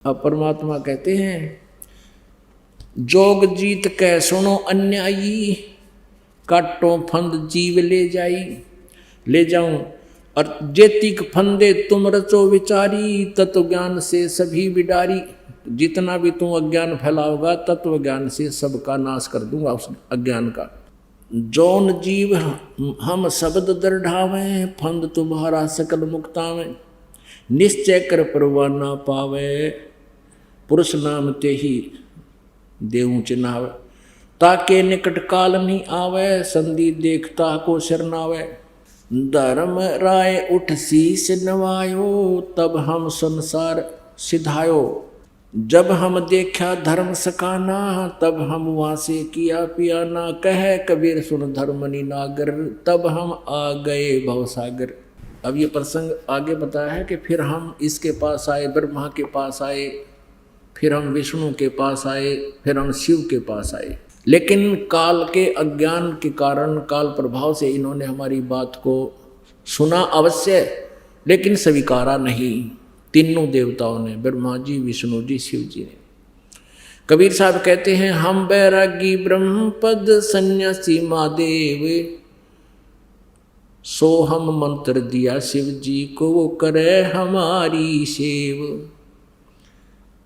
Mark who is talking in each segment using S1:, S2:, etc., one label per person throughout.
S1: अब परमात्मा कहते हैं जोग जीत कै सुनो अन्यायी, काटो फंद जीव ले जाऊं और जेतिक फंदे तुम रचो विचारी, तत्व ज्ञान से सभी बिडारी। जितना भी तुम अज्ञान फैलाओगा तत्व ज्ञान से सबका नाश कर दूंगा उस अज्ञान का। जौन जीव हम शब्द दृढ़ावे, फंद तुम्हारा सकल मुक्तावे। निश्चय कर परवाह ना पावे, पुरुष नाम ते ही देऊं चिन्हावे। ताके निकट काल नहीं आवे, संधि देखता को शरणावे। धर्म राय उठ शीस नवायो, तब हम संसार सिधायो। जब हम देखा धर्म सकाना, तब हम वहां से किया पियाना। कहे कबीर सुन धर्मनि नागर, तब हम आ गए भवसागर। अब ये प्रसंग आगे बताया है कि फिर हम इसके पास आए, ब्रह्मा के पास आए, फिर हम विष्णु के पास आए, फिर हम शिव के पास आए। लेकिन काल के अज्ञान के कारण, काल प्रभाव से इन्होंने हमारी बात को सुना अवश्य, लेकिन स्वीकारा नहीं। तीनों देवताओं ने, ब्रह्मा जी, विष्णु जी, शिव जी ने। कबीर साहब कहते हैं हम बैरागी ब्रह्मपद सन्यासी महादेव, सो हम मंत्र दिया शिव जी को, वो करे हमारी सेव।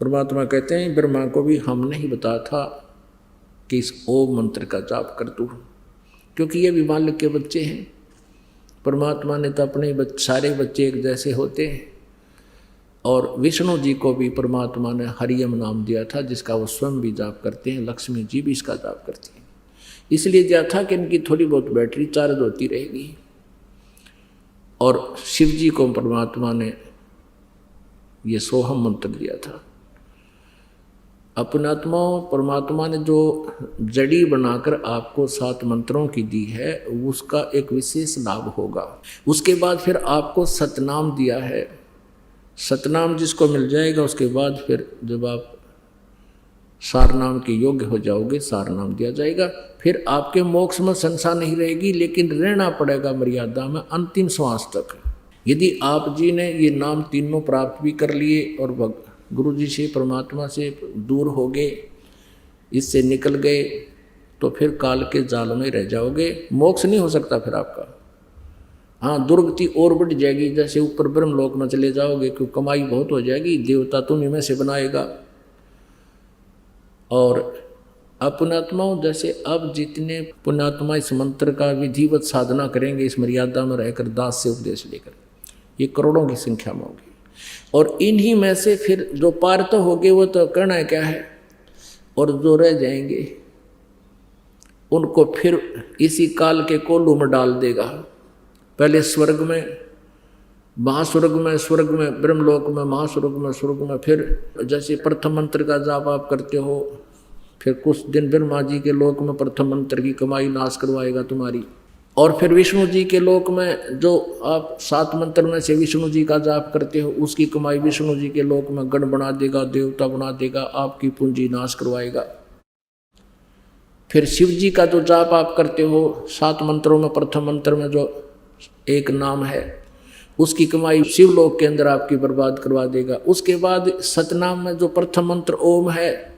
S1: परमात्मा कहते हैं ब्रह्मा को भी हमने ही बताया था कि इस ओम मंत्र का जाप कर तू, क्योंकि ये भी मालिक के बच्चे हैं। परमात्मा ने तो अपने सारे बच्चे एक जैसे होते हैं। और विष्णु जी को भी परमात्मा ने हरियम नाम दिया था, जिसका वो स्वयं भी जाप करते हैं। लक्ष्मी जी भी इसका जाप करती हैं। इसलिए दिया था कि इनकी थोड़ी बहुत बैटरी चार्ज होती रहेगी। और शिव जी को परमात्मा ने ये सोहम मंत्र दिया था। अपने आत्माओं, परमात्मा ने जो जड़ी बनाकर आपको 7 मंत्रों की दी है, उसका एक विशेष लाभ होगा। उसके बाद फिर आपको सतनाम दिया है। सतनाम जिसको मिल जाएगा, उसके बाद फिर जब आप सारनाम के योग्य हो जाओगे, सारनाम दिया जाएगा। फिर आपके मोक्ष में संशय नहीं रहेगी, लेकिन रहना पड़ेगा मर्यादा में अंतिम श्वास तक। यदि आप जी ने ये नाम तीनों प्राप्त भी कर लिए और गुरु जी से, परमात्मा से दूर हो गए, इससे निकल गए, तो फिर काल के जाल में रह जाओगे। मोक्ष नहीं हो सकता फिर आपका। हाँ, दुर्गति और बढ़ जाएगी। जैसे ऊपर ब्रह्मलोक में चले जाओगे, क्योंकि कमाई बहुत हो जाएगी, देवता तुम्हीं में से बनाएगा। और पुण्यात्माओं, जैसे अब जितने पुण्यात्मा इस मंत्र का विधिवत साधना करेंगे, इस मर्यादा में रहकर दास से उपदेश लेकर, ये करोड़ों की संख्या में होगी। और इन्हीं में से फिर जो पार तो होंगे, वो तो करना क्या है, और जो रह जाएंगे उनको फिर इसी काल के कोलू में डाल देगा। पहले स्वर्ग में, महास्वर्ग में, स्वर्ग में, ब्रह्मलोक में, महास्वर्ग में, स्वर्ग में। फिर जैसे प्रथम मंत्र का जाप आप करते हो, फिर कुछ दिन ब्रह्मा जी के लोक में प्रथम मंत्र की कमाई नाश करवाएगा तुम्हारी। और फिर विष्णु जी के लोक में जो आप 7 मंत्र में से विष्णु जी का जाप करते हो, उसकी कमाई विष्णु जी के लोक में गण बना देगा, देवता बना देगा, आपकी पूंजी नाश करवाएगा। फिर शिव जी का जो जाप आप करते हो 7 मंत्रों में, प्रथम मंत्र में जो एक नाम है, उसकी कमाई शिवलोक के अंदर आपकी बर्बाद करवा देगा। उसके बाद सतनाम में जो प्रथम मंत्र ओम है,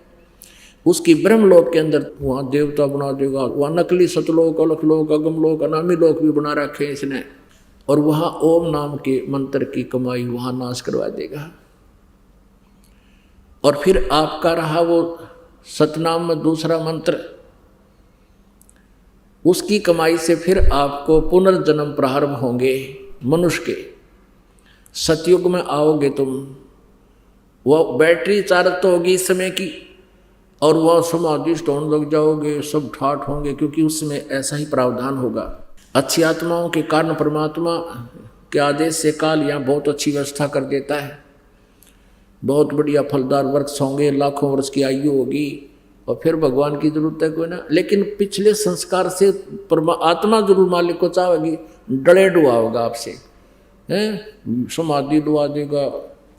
S1: उसकी ब्रह्मलोक के अंदर वहाँ देवता बना देगा। वहाँ नकली सतलोक, अलखलोक, अगमलोक, अनामी लोक भी बना रखे हैं इसने, और वहाँ ओम नाम के मंत्र की कमाई वहाँ नाश करवा देगा। और फिर आपका रहा वो सतनाम में दूसरा मंत्र, उसकी कमाई से फिर आपको पुनर्जन्म प्रारंभ होंगे मनुष्य के। सतयुग में आओगे तुम, वह बैटरी चार्ज तो होगी इस समय की, और वह समाधिष्ट होने लग जाओगे, सब ठाठ होंगे, क्योंकि उसमें ऐसा ही प्रावधान होगा। अच्छी आत्माओं के कारण परमात्मा के आदेश से काल यहाँ बहुत अच्छी व्यवस्था कर देता है। बहुत बढ़िया फलदार वृक्ष होंगे, लाखों वर्ष की आयु होगी, और फिर भगवान की जरूरत है कोई ना। लेकिन पिछले संस्कार से आत्मा जरूर मालिक को चाहेगी, डले डुआ होगा आपसे, हैं, समाधि डुआ देगा।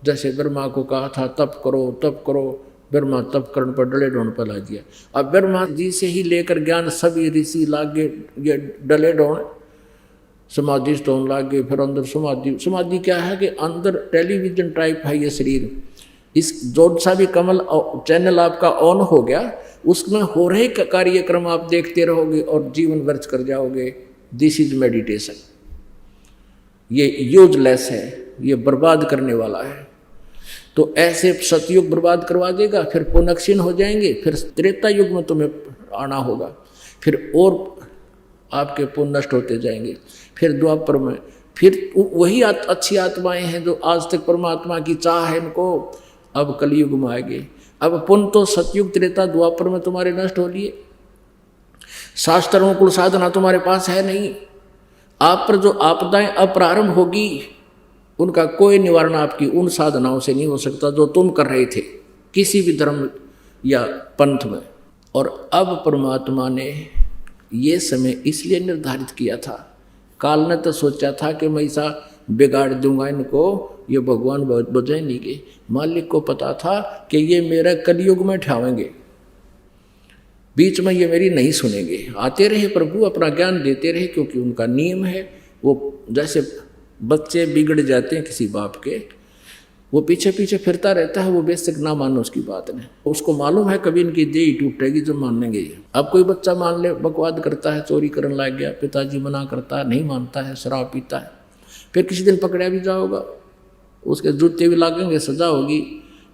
S1: जैसे ब्रह्मा को कहा था तप करो तप करो, ब्रह्मा तप करण पर डले डोन पर ला दिया। अब ब्रह्मा जी से ही लेकर ज्ञान सभी ऋषि लागे, ये डले डोन समाधि स्टोन लागे। फिर अंदर समाधि क्या है कि अंदर टेलीविजन टाइप है ये शरीर, इस जो सा भी कमल चैनल आपका ऑन हो गया, उसमें हो रहे कार्यक्रम आप देखते रहोगे और जीवन व्यर्थ कर जाओगे। This is meditation. ये यूजलेस है, ये बर्बाद करने वाला है। तो ऐसे सतयुग बर्बाद करवा देगा, फिर पुनः क्षीण हो जाएंगे, फिर त्रेता युग में तुम्हें आना होगा, फिर और आपके पुण्य नष्ट होते जाएंगे, फिर द्वापर में फिर वही अच्छी आत्माएं हैं जो आज तक परमात्मा की चाह है इनको, अब कलयुग में आएंगे। अब पुण्य तो सतयुग त्रेता द्वापर में तुम्हारे नष्ट हो लिए। शास्त्र अनुकूल साधना तुम्हारे पास है नहीं। आप पर जो आपदाएं अप्रारंभ होगी उनका कोई निवारण आपकी उन साधनाओं से नहीं हो सकता जो तुम कर रहे थे किसी भी धर्म या पंथ में। और अब परमात्मा ने ये समय इसलिए निर्धारित किया था, काल ने तो सोचा था कि मैं ऐसा बिगाड़ दूंगा इनको, ये भगवान बजाय नहीं गए। मालिक को पता था कि ये मेरा कलयुग में ठावेंगे, बीच में ये मेरी नहीं सुनेंगे। आते रहे प्रभु, अपना ज्ञान देते रहे, क्योंकि उनका नियम है। वो जैसे बच्चे बिगड़ जाते हैं किसी बाप के, वो पीछे पीछे फिरता रहता है, वो बेशक ना मानो उसकी बात ने, उसको मालूम है कभी इनकी देह टूटेगी जो मानेंगे। अब कोई बच्चा मान ले बकवाद करता है, चोरी करने लग गया, पिताजी मना करता है, नहीं मानता है, शराब पीता है, फिर किसी दिन पकड़ा भी जाओगा, उसके जूते भी लागेंगे, सजा होगी,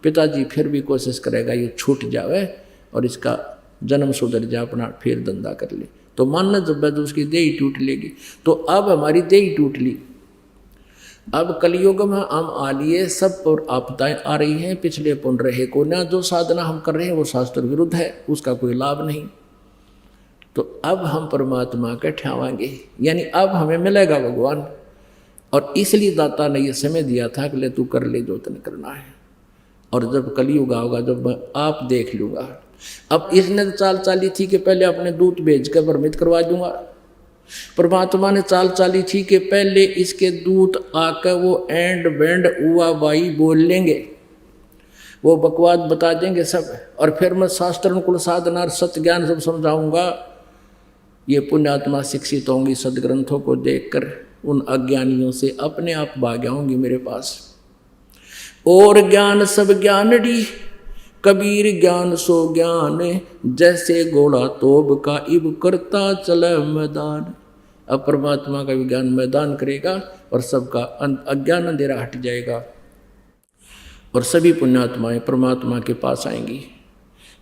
S1: पिताजी फिर भी कोशिश करेगा ये छूट जावे और इसका जन्म सुधर जाए, अपना फिर धंधा कर ले। तो मानना जब है तो उसकी देह टूट लेगी। तो अब हमारी देह टूट ली, अब कलयुग में हम आ लिए, सब पर आपदाएं आ रही हैं। पिछले पुण्य रहे को ना, जो साधना हम कर रहे हैं वो शास्त्र विरुद्ध है, उसका कोई लाभ नहीं। तो अब हम परमात्मा के ठहराएंगे, यानी अब हमें मिलेगा भगवान। और इसलिए दाता ने ये समय दिया था कि ले तू कर ले जो तने करना है, और जब कलयुग आओगा जब मैं आप देख लूँगा। अब इसने चाल चाली थी कि पहले अपने दूत भेज कर भ्रमित करवा दूंगा। परमात्मा ने चाल चाली थी कि पहले इसके दूत आकर वो एंड बैंड हुआ बाई बोल लेंगे, वो बकवाद बता देंगे सब, और फिर मैं शास्त्र अनुकूल साधना और सत्य ज्ञान सब समझाऊंगा। ये पुण्यात्मा शिक्षित होंगी, सदग्रंथों को देखकर उन अज्ञानियों से अपने आप भाग आऊंगी मेरे पास। और ज्ञान सब ज्ञानड़ी, कबीर ज्ञान सो ज्ञान, जैसे घोड़ा तोब का इब करता चले मैदान। अब परमात्मा का विज्ञान मैदान करेगा और सबका अज्ञान अंधेरा हट जाएगा और सभी पुण्यात्माएं परमात्मा के पास आएंगी।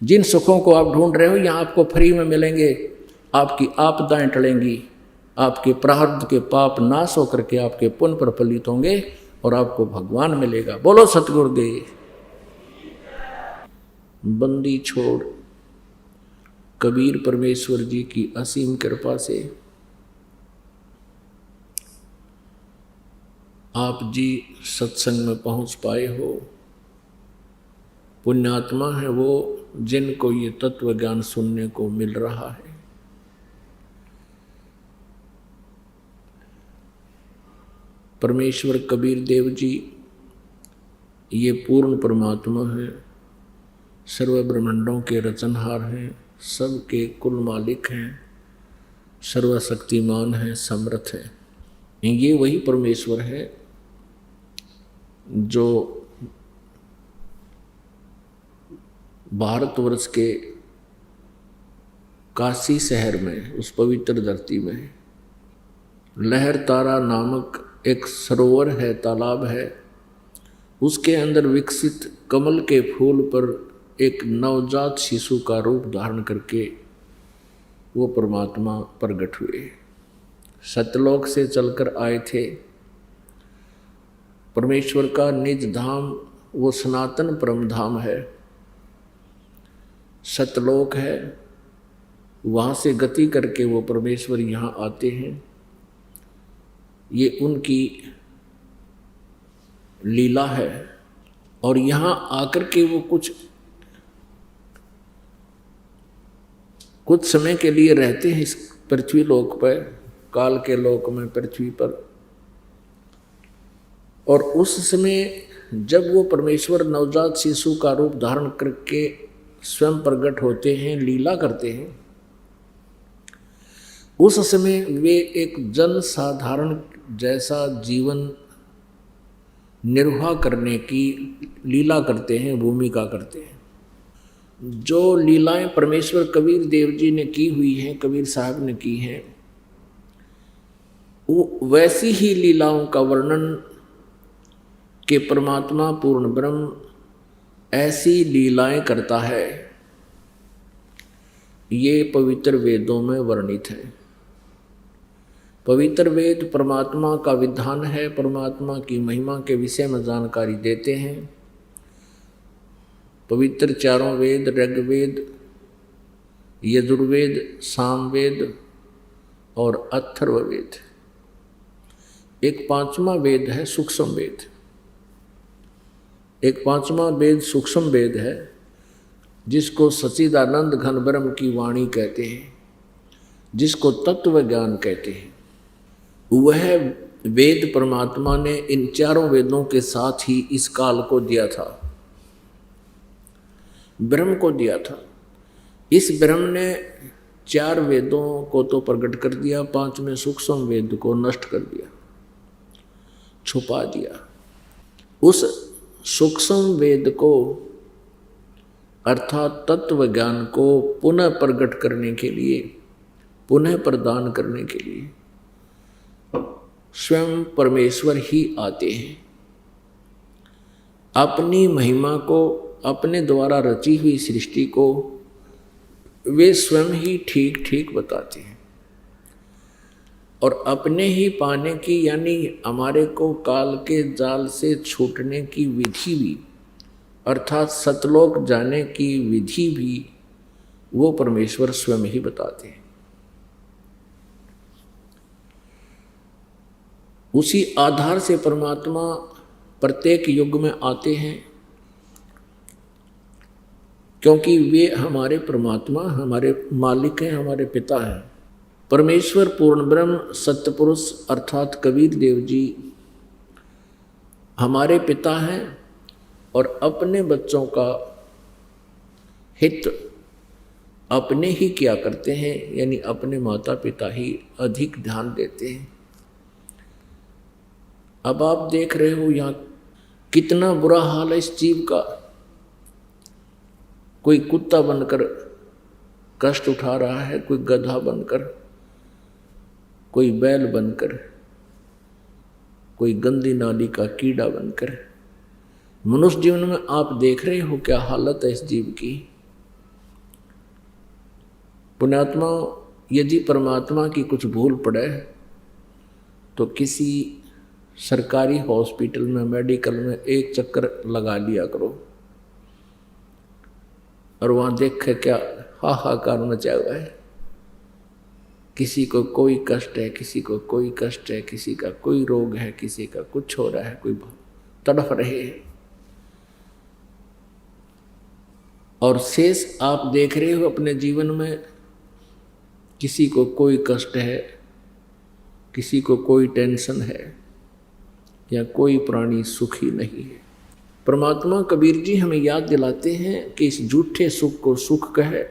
S1: जिन सुखों को आप ढूंढ रहे हो यहाँ आपको फ्री में मिलेंगे। आपकी आपदाएं टलेंगी, आपके प्रारब्ध के पाप नाश होकर के आपके पुण्य प्रफलित होंगे और आपको भगवान मिलेगा। बोलो सतगुरुदेव। बंदी छोड़ कबीर परमेश्वर जी की असीम कृपा से आप जी सत्संग में पहुंच पाए हो। पुण्यात्मा है वो जिनको ये तत्व ज्ञान सुनने को मिल रहा है। परमेश्वर कबीर देव जी ये पूर्ण परमात्मा है, सर्व ब्रह्मांडों के रचनहार हैं, सबके कुल मालिक हैं, सर्वशक्तिमान हैं, समर्थ हैं। ये वही परमेश्वर है जो भारतवर्ष के काशी शहर में, उस पवित्र धरती में लहर तारा नामक एक सरोवर है, तालाब है, उसके अंदर विकसित कमल के फूल पर एक नवजात शिशु का रूप धारण करके वो परमात्मा प्रकट हुए। सतलोक से चलकर आए थे। परमेश्वर का निज धाम वो सनातन परम धाम है, सतलोक है। वहाँ से गति करके वो परमेश्वर यहाँ आते हैं। ये उनकी लीला है। और यहाँ आकर के वो कुछ समय के लिए रहते हैं इस पृथ्वी लोक पर, काल के लोक में, पृथ्वी पर। और उस समय जब वो परमेश्वर नवजात शिशु का रूप धारण करके स्वयं प्रकट होते हैं, लीला करते हैं, उस समय वे एक जन साधारण जैसा जीवन निर्वाह करने की लीला करते हैं, भूमिका करते हैं। जो लीलाएं परमेश्वर कबीर देव जी ने की हुई हैं, कबीर साहब ने की हैं, वो वैसी ही लीलाओं का वर्णन कि परमात्मा पूर्ण ब्रह्म ऐसी लीलाएं करता है, ये पवित्र वेदों में वर्णित है। पवित्र वेद परमात्मा का विधान है, परमात्मा की महिमा के विषय में जानकारी देते हैं। पवित्र चारों वेद, ऋग्वेद, यजुर्वेद, सामवेद और अथर्ववेद। एक पांचवा वेद है सूक्ष्म वेद। एक पांचवा वेद सूक्ष्म वेद है, जिसको सच्चिदानंद घन ब्रह्म की वाणी कहते हैं, जिसको तत्व ज्ञान कहते हैं। वह वेद परमात्मा ने इन चारों वेदों के साथ ही इस काल को दिया था, ब्रह्म को दिया था। इस ब्रह्म ने चार वेदों को तो प्रकट कर दिया, पांचवें सूक्ष्म वेद को नष्ट कर दिया, छुपा दिया। उस सूक्ष्म वेद को अर्थात तत्व ज्ञान को पुनः प्रकट करने के लिए, पुनः प्रदान करने के लिए स्वयं परमेश्वर ही आते हैं। अपनी महिमा को, अपने द्वारा रची हुई सृष्टि को वे स्वयं ही ठीक ठीक बताते हैं, और अपने ही पाने की यानी हमारे को काल के जाल से छूटने की विधि भी, अर्थात सतलोक जाने की विधि भी वो परमेश्वर स्वयं ही बताते हैं। उसी आधार से परमात्मा प्रत्येक युग में आते हैं, क्योंकि वे हमारे परमात्मा, हमारे मालिक हैं, हमारे पिता हैं। परमेश्वर पूर्ण ब्रह्म सत्यपुरुष अर्थात कबीर देव जी हमारे पिता हैं, और अपने बच्चों का हित अपने ही किया करते हैं, यानी अपने माता पिता ही अधिक ध्यान देते हैं। अब आप देख रहे हो यहाँ कितना बुरा हाल है इस जीव का। कोई कुत्ता बनकर कष्ट उठा रहा है, कोई गधा बनकर, कोई बैल बनकर, कोई गंदी नाली का कीड़ा बनकर। मनुष्य जीवन में आप देख रहे हो क्या हालत है इस जीव की। पुण्यात्मा, यदि परमात्मा की कुछ भूल पड़े तो किसी सरकारी हॉस्पिटल में, मेडिकल में एक चक्कर लगा लिया करो, और वहाँ देख के क्या हाहाकार मचा हुआ है। किसी को कोई कष्ट है, किसी को कोई कष्ट है, किसी का कोई रोग है, किसी का कुछ हो रहा है, कोई तड़फ रहे हैं। और शेष आप देख रहे हो अपने जीवन में, किसी को कोई कष्ट है, किसी को कोई टेंशन है, या कोई प्राणी सुखी नहीं है। परमात्मा कबीर जी हमें याद दिलाते हैं कि इस झूठे सुख को सुख कहे,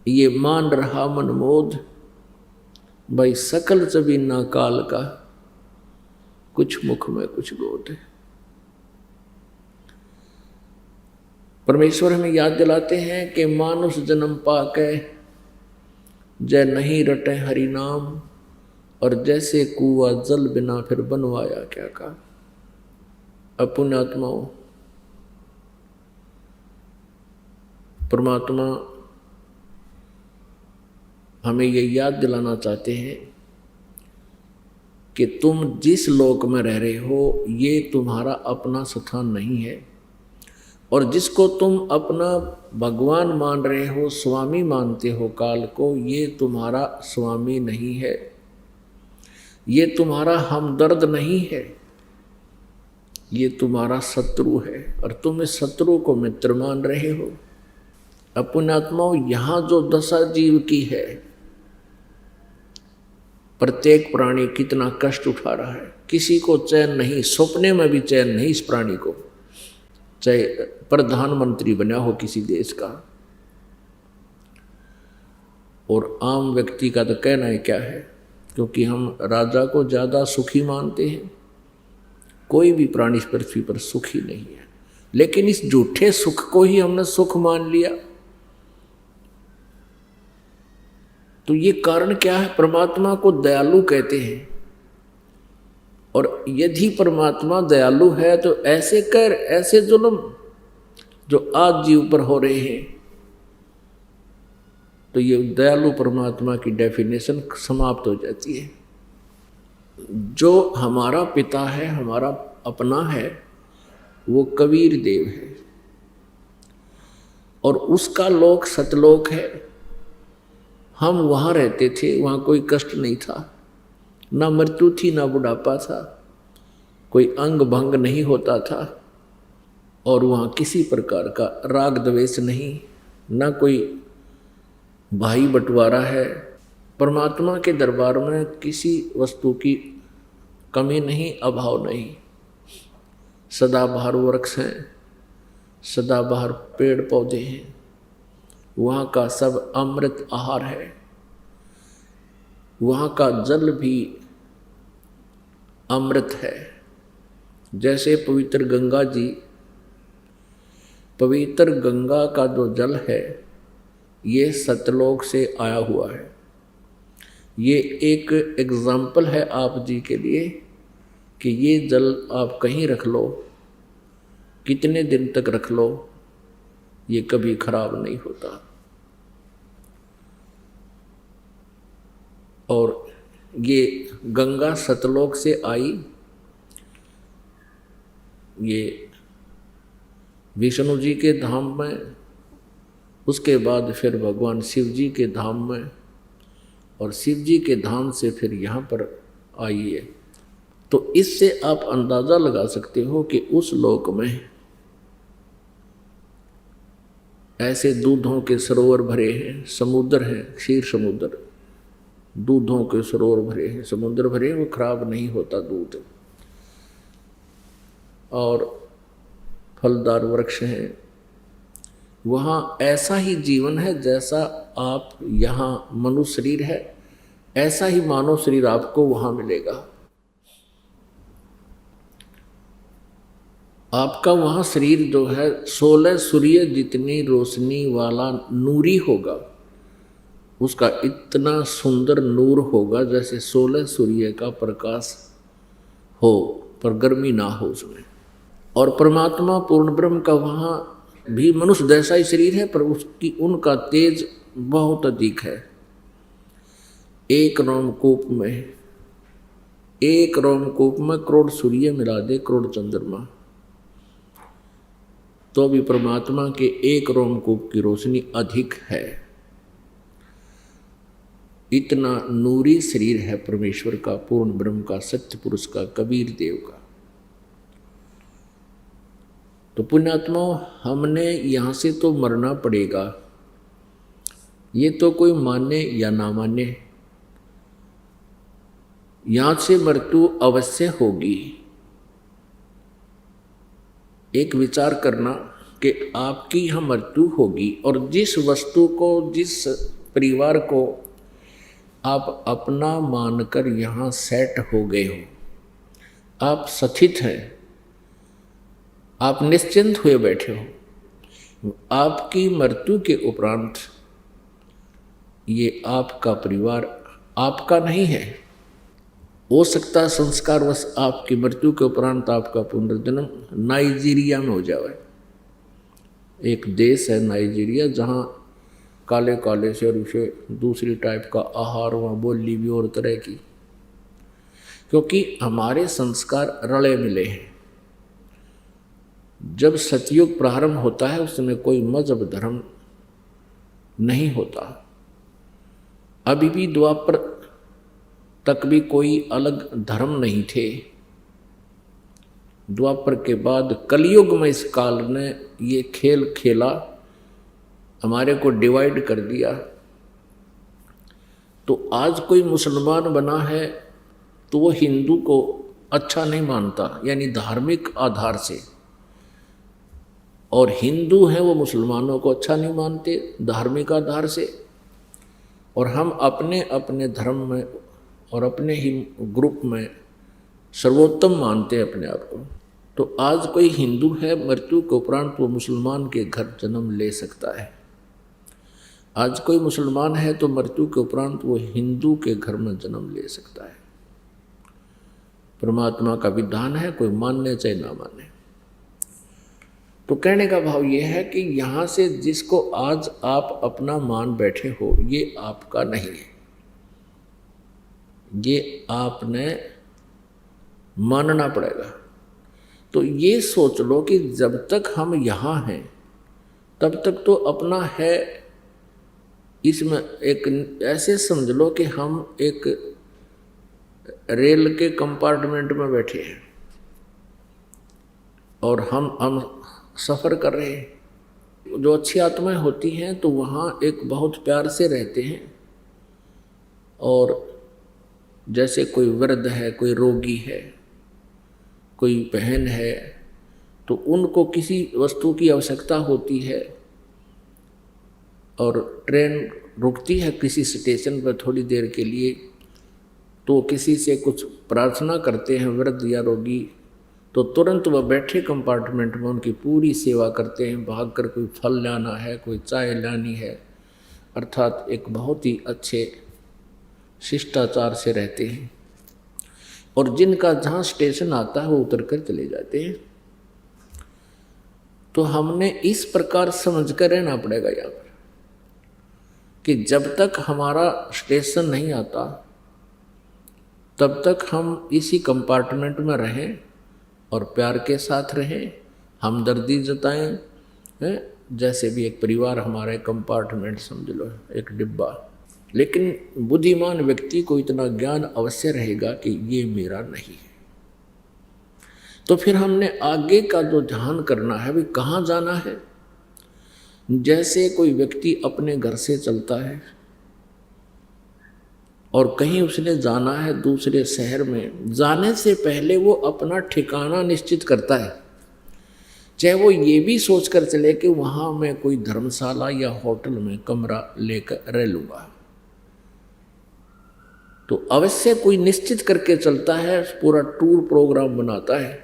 S1: ये मान रहा मनमोद, भाई सकल जबीना काल का, कुछ मुख में कुछ गोद है। परमेश्वर हमें याद दिलाते हैं कि मानुष जन्म पाके जय नहीं रटे हरि नाम, और जैसे कुआ जल बिना फिर बनवाया क्या का। पुण्यात्माओं, परमात्मा हमें ये याद दिलाना चाहते हैं कि तुम जिस लोक में रह रहे हो ये तुम्हारा अपना स्थान नहीं है, और जिसको तुम अपना भगवान मान रहे हो, स्वामी मानते हो काल को, ये तुम्हारा स्वामी नहीं है, ये तुम्हारा हमदर्द नहीं है, ये तुम्हारा शत्रु है, और तुम इस शत्रु को मित्र मान रहे हो। पुण्यात्माओं, यहाँ जो दशा जीव की है, प्रत्येक प्राणी कितना कष्ट उठा रहा है, किसी को चैन नहीं, सपने में भी चैन नहीं इस प्राणी को, चाहे प्रधानमंत्री बना हो किसी देश का, और आम व्यक्ति का तो कहना ही क्या है, क्योंकि हम राजा को ज़्यादा सुखी मानते हैं। कोई भी प्राणी इस पृथ्वी पर सुखी नहीं है, लेकिन इस झूठे सुख को ही हमने सुख मान लिया। तो ये कारण क्या है? परमात्मा को दयालु कहते हैं, और यदि परमात्मा दयालु है तो ऐसे कर, ऐसे जुल्म जो आज जीव पर हो रहे हैं, तो ये दयालु परमात्मा की डेफिनेशन समाप्त हो जाती है। जो हमारा पिता है, हमारा अपना है, वो कबीर देव है, और उसका लोक सतलोक है। हम वहाँ रहते थे, वहाँ कोई कष्ट नहीं था, ना मृत्यु थी, ना बुढ़ापा था, कोई अंग भंग नहीं होता था, और वहाँ किसी प्रकार का राग द्वेष नहीं, ना कोई भाई बंटवारा है। परमात्मा के दरबार में किसी वस्तु की कमी नहीं, अभाव नहीं। सदाबहार वृक्ष हैं, सदाबहार पेड़ पौधे हैं, वहाँ का सब अमृत आहार है। वहाँ का जल भी अमृत है। जैसे पवित्र गंगा जी, पवित्र गंगा का जो जल है ये सतलोक से आया हुआ है। ये एक एग्जाम्पल है आप जी के लिए कि ये जल आप कहीं रख लो, कितने दिन तक रख लो, ये कभी खराब नहीं होता। और ये गंगा सतलोक से आई, ये विष्णु जी के धाम में, उसके बाद फिर भगवान शिव जी के धाम में, और शिव जी के धाम से फिर यहाँ पर आई है। तो इससे आप अंदाज़ा लगा सकते हो कि उस लोक में ऐसे दूधों के सरोवर भरे हैं, समुद्र हैं, क्षीर समुद्र, दूधों के सरोवर भरे हैं, समुद्र भरे, वो खराब नहीं होता दूध। और फलदार वृक्ष हैं, वहाँ ऐसा ही जीवन है जैसा आप यहाँ मनुष्य शरीर है, ऐसा ही मानव शरीर आपको वहाँ मिलेगा। आपका वहाँ शरीर जो है 16 सूर्य जितनी रोशनी वाला नूरी होगा, उसका इतना सुंदर नूर होगा जैसे 16 सूर्य का प्रकाश हो, पर गर्मी ना हो उसमें। और परमात्मा पूर्ण ब्रह्म का वहाँ भी मनुष्य जैसा ही शरीर है, पर उसकी उनका तेज बहुत अधिक है। एक रोमकूप में करोड़ सूर्य मिला दे, करोड़ चंद्रमा, तो भी परमात्मा के एक रोमकूप की रोशनी अधिक है। इतना नूरी शरीर है परमेश्वर का, पूर्ण ब्रह्म का, सत्य पुरुष का, कबीर देव का। तो पुण्यात्मा, हमने यहाँ से तो मरना पड़ेगा, ये तो कोई माने या ना माने, यहाँ से मृत्यु अवश्य होगी। एक विचार करना कि आपकी यहाँ मृत्यु होगी, और जिस वस्तु को, जिस परिवार को आप अपना मानकर यहाँ सेट हो गए हो, आप स्थित हैं, आप निश्चिंत हुए बैठे हो, आपकी मृत्यु के उपरांत ये आपका परिवार आपका नहीं है। हो सकता है संस्कारवश आपकी मृत्यु के उपरांत आपका पुनर्जन्म नाइजीरिया में हो जाए। एक देश है नाइजीरिया, जहाँ काले काले से और उसे दूसरी टाइप का आहार, वहाँ बोली भी और तरह की, क्योंकि हमारे संस्कार रले मिले हैं। जब सतयुग प्रारंभ होता है उस समय कोई मजहब धर्म नहीं होता। अभी भी द्वापर तक भी कोई अलग धर्म नहीं थे। द्वापर के बाद कलयुग में इस काल ने ये खेल खेला, हमारे को डिवाइड कर दिया। तो आज कोई मुसलमान बना है तो वो हिंदू को अच्छा नहीं मानता, यानी धार्मिक आधार से, और हिंदू हैं वो मुसलमानों को अच्छा नहीं मानते धार्मिक आधार से। और हम अपने अपने धर्म में और अपने ही ग्रुप में सर्वोत्तम मानते हैं अपने आप को। तो आज कोई हिंदू है, मृत्यु के उपरांत वो मुसलमान के घर जन्म ले सकता है। आज कोई मुसलमान है तो मृत्यु के उपरांत वो हिंदू के घर में जन्म ले सकता है। परमात्मा का विधान है, कोई मानने चाहे ना माने। तो कहने का भाव ये है कि यहाँ से जिसको आज आप अपना मान बैठे हो, ये आपका नहीं है, ये आपने मानना पड़ेगा। तो ये सोच लो कि जब तक हम यहाँ हैं तब तक तो अपना है। इसमें एक ऐसे समझ लो कि हम एक रेल के कंपार्टमेंट में बैठे हैं और हम सफ़र कर रहे हैं। जो अच्छी आत्माएं होती हैं तो वहाँ एक बहुत प्यार से रहते हैं, और जैसे कोई वृद्ध है, कोई रोगी है, कोई बहन है, तो उनको किसी वस्तु की आवश्यकता होती है और ट्रेन रुकती है किसी स्टेशन पर थोड़ी देर के लिए, तो किसी से कुछ प्रार्थना करते हैं वृद्ध या रोगी, तो तुरंत वह बैठे कंपार्टमेंट में उनकी पूरी सेवा करते हैं। भागकर कोई फल लाना है, कोई चाय लानी है, अर्थात एक बहुत ही अच्छे शिष्टाचार से रहते हैं। और जिनका जहाँ स्टेशन आता है वो उतर कर चले जाते हैं। तो हमने इस प्रकार समझ कर रहना पड़ेगा यहाँ पर कि जब तक हमारा स्टेशन नहीं आता तब तक हम इसी कंपार्टमेंट में रहें और प्यार के साथ रहें, हमदर्दी जताएं। जैसे भी एक परिवार हमारे कंपार्टमेंट समझ लो, एक डिब्बा। लेकिन बुद्धिमान व्यक्ति को इतना ज्ञान अवश्य रहेगा कि ये मेरा नहीं है। तो फिर हमने आगे का जो ध्यान करना है, भी कहाँ जाना है। जैसे कोई व्यक्ति अपने घर से चलता है और कहीं उसने जाना है दूसरे शहर में, जाने से पहले वो अपना ठिकाना निश्चित करता है। चाहे वो ये भी सोच कर चले कि वहाँ मैं कोई धर्मशाला या होटल में कमरा लेकर रह लूँगा, तो अवश्य कोई निश्चित करके चलता है, पूरा टूर प्रोग्राम बनाता है।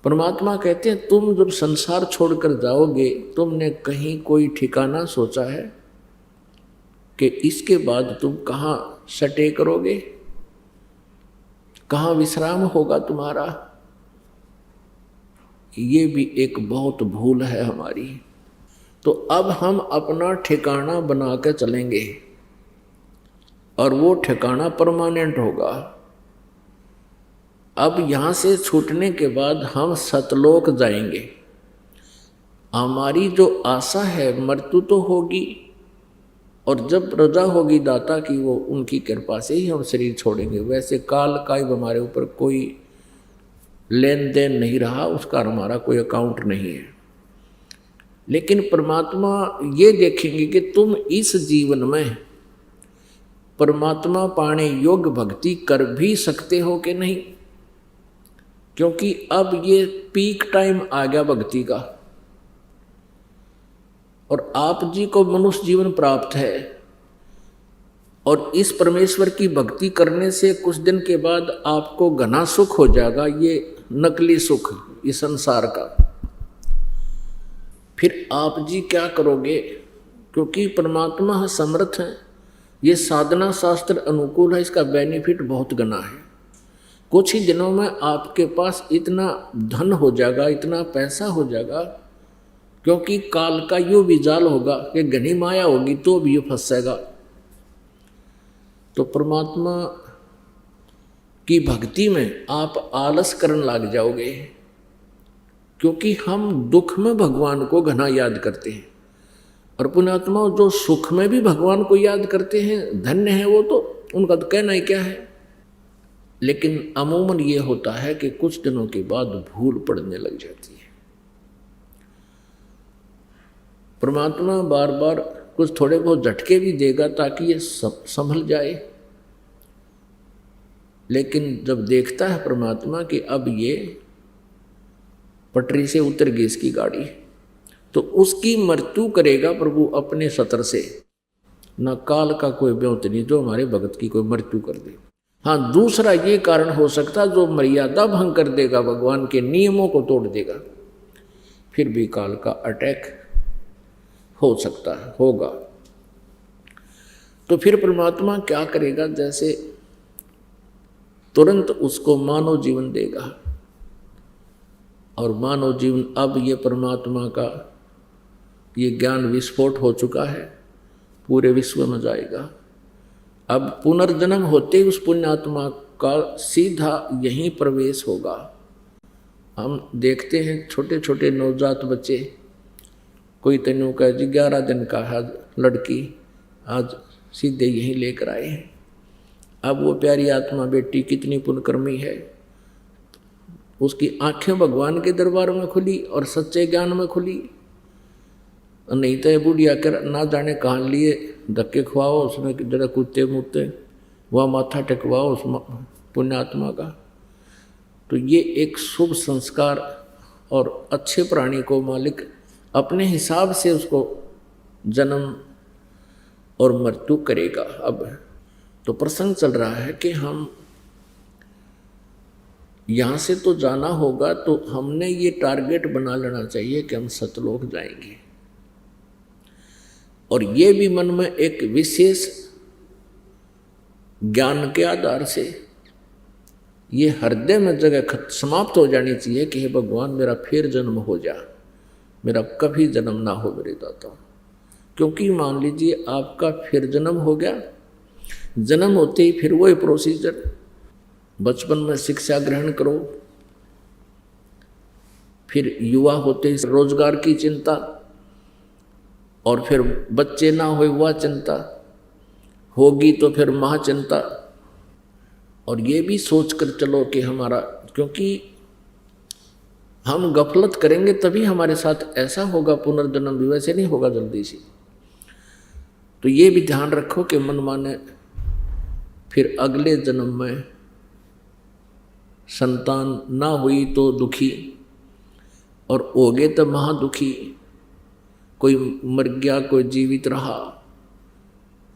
S1: परमात्मा कहते हैं तुम जब संसार छोड़कर जाओगे, तुमने कहीं कोई ठिकाना सोचा है कि इसके बाद तुम कहाँ स्टे करोगे, कहाँ विश्राम होगा तुम्हारा। ये भी एक बहुत भूल है हमारी। तो अब हम अपना ठिकाना बना के चलेंगे और वो ठिकाना परमानेंट होगा। अब यहाँ से छूटने के बाद हम सतलोक जाएंगे। हमारी जो आशा है, मृत्यु तो होगी, और जब रजा होगी दाता की, वो उनकी कृपा से ही हम शरीर छोड़ेंगे। वैसे काल का हमारे ऊपर कोई लेन देन नहीं रहा, उसका हमारा कोई अकाउंट नहीं है। लेकिन परमात्मा ये देखेंगे कि तुम इस जीवन में परमात्मा पाने योग्य भक्ति कर भी सकते हो कि नहीं, क्योंकि अब ये पीक टाइम आ गया भक्ति का, और आप जी को मनुष्य जीवन प्राप्त है। और इस परमेश्वर की भक्ति करने से कुछ दिन के बाद आपको घना सुख हो जाएगा, ये नकली सुख इस संसार का। फिर आप जी क्या करोगे, क्योंकि परमात्मा समर्थ है, ये साधना शास्त्र अनुकूल है, इसका बेनिफिट बहुत घना है। कुछ ही दिनों में आपके पास इतना धन हो जाएगा, इतना पैसा हो जाएगा, क्योंकि काल का यो भी जाल होगा कि घनी माया होगी तो भी ये फंसेगा। तो परमात्मा की भक्ति में आप आलस करने लग जाओगे, क्योंकि हम दुख में भगवान को घना याद करते हैं, और पुण्यात्मा जो सुख में भी भगवान को याद करते हैं, धन्य है वो, तो उनका तो कहना ही क्या है। लेकिन अमूमन ये होता है कि कुछ दिनों के बाद भूल पड़ने लग जाती है। परमात्मा बार बार कुछ थोड़े बहुत झटके भी देगा ताकि ये संभल जाए। लेकिन जब देखता है परमात्मा कि अब ये पटरी से उतर गई इसकी गाड़ी, तो उसकी मृत्यु करेगा प्रभु अपने सतर से। न काल का कोई ब्योत नहीं जो हमारे भगत की कोई मृत्यु कर दे। हाँ, दूसरा ये कारण हो सकता जो मर्यादा भंग कर देगा, भगवान के नियमों को तोड़ देगा, फिर भी काल का अटैक हो सकता है, होगा। तो फिर परमात्मा क्या करेगा? जैसे तुरंत उसको मानव जीवन देगा, और मानव जीवन अब ये परमात्मा का ये ज्ञान विस्फोट हो चुका है, पूरे विश्व में जाएगा। अब पुनर्जन्म होते ही उस पुण्यात्मा का सीधा यहीं प्रवेश होगा। हम देखते हैं छोटे छोटे नवजात बच्चे, कोई तनु का 11 दिन का है लड़की, आज सीधे यहीं लेकर आए हैं। अब वो प्यारी आत्मा बेटी कितनी पुण्यकर्मी है, उसकी आंखें भगवान के दरबार में खुली और सच्चे ज्ञान में खुली। नहीं तो ये बुढ़िया कर ना जाने कहाँ लिए धक्के खुआओ उसमें, जरा कुत्ते मुत्ते वह माथा टेकवाओ उस पुण्यात्मा का। तो ये एक शुभ संस्कार और अच्छे प्राणी को मालिक अपने हिसाब से उसको जन्म और मृत्यु करेगा। अब तो प्रसंग चल रहा है कि हम यहाँ से तो जाना होगा, तो हमने ये टारगेट बना लेना चाहिए कि हम सतलोक जाएंगे। और ये भी मन में एक विशेष ज्ञान के आधार से ये हृदय में जगह समाप्त हो जानी चाहिए कि हे भगवान मेरा फिर जन्म हो जा, मेरा कभी जन्म ना हो मेरे दाता। क्योंकि मान लीजिए आपका फिर जन्म हो गया, जन्म होते ही फिर वही प्रोसीजर, बचपन में शिक्षा ग्रहण करो, फिर युवा होते ही रोजगार की चिंता, और फिर बच्चे ना हो वह चिंता होगी, तो फिर महाचिंता। और ये भी सोच कर चलो कि हमारा, क्योंकि हम गफलत करेंगे तभी हमारे साथ ऐसा होगा, पुनर्जन्म भी वैसे नहीं होगा जल्दी से। तो ये भी ध्यान रखो कि मन माने फिर अगले जन्म में संतान ना हुई तो दुखी, और हो गए तो महादुखी। कोई मर गया, कोई जीवित रहा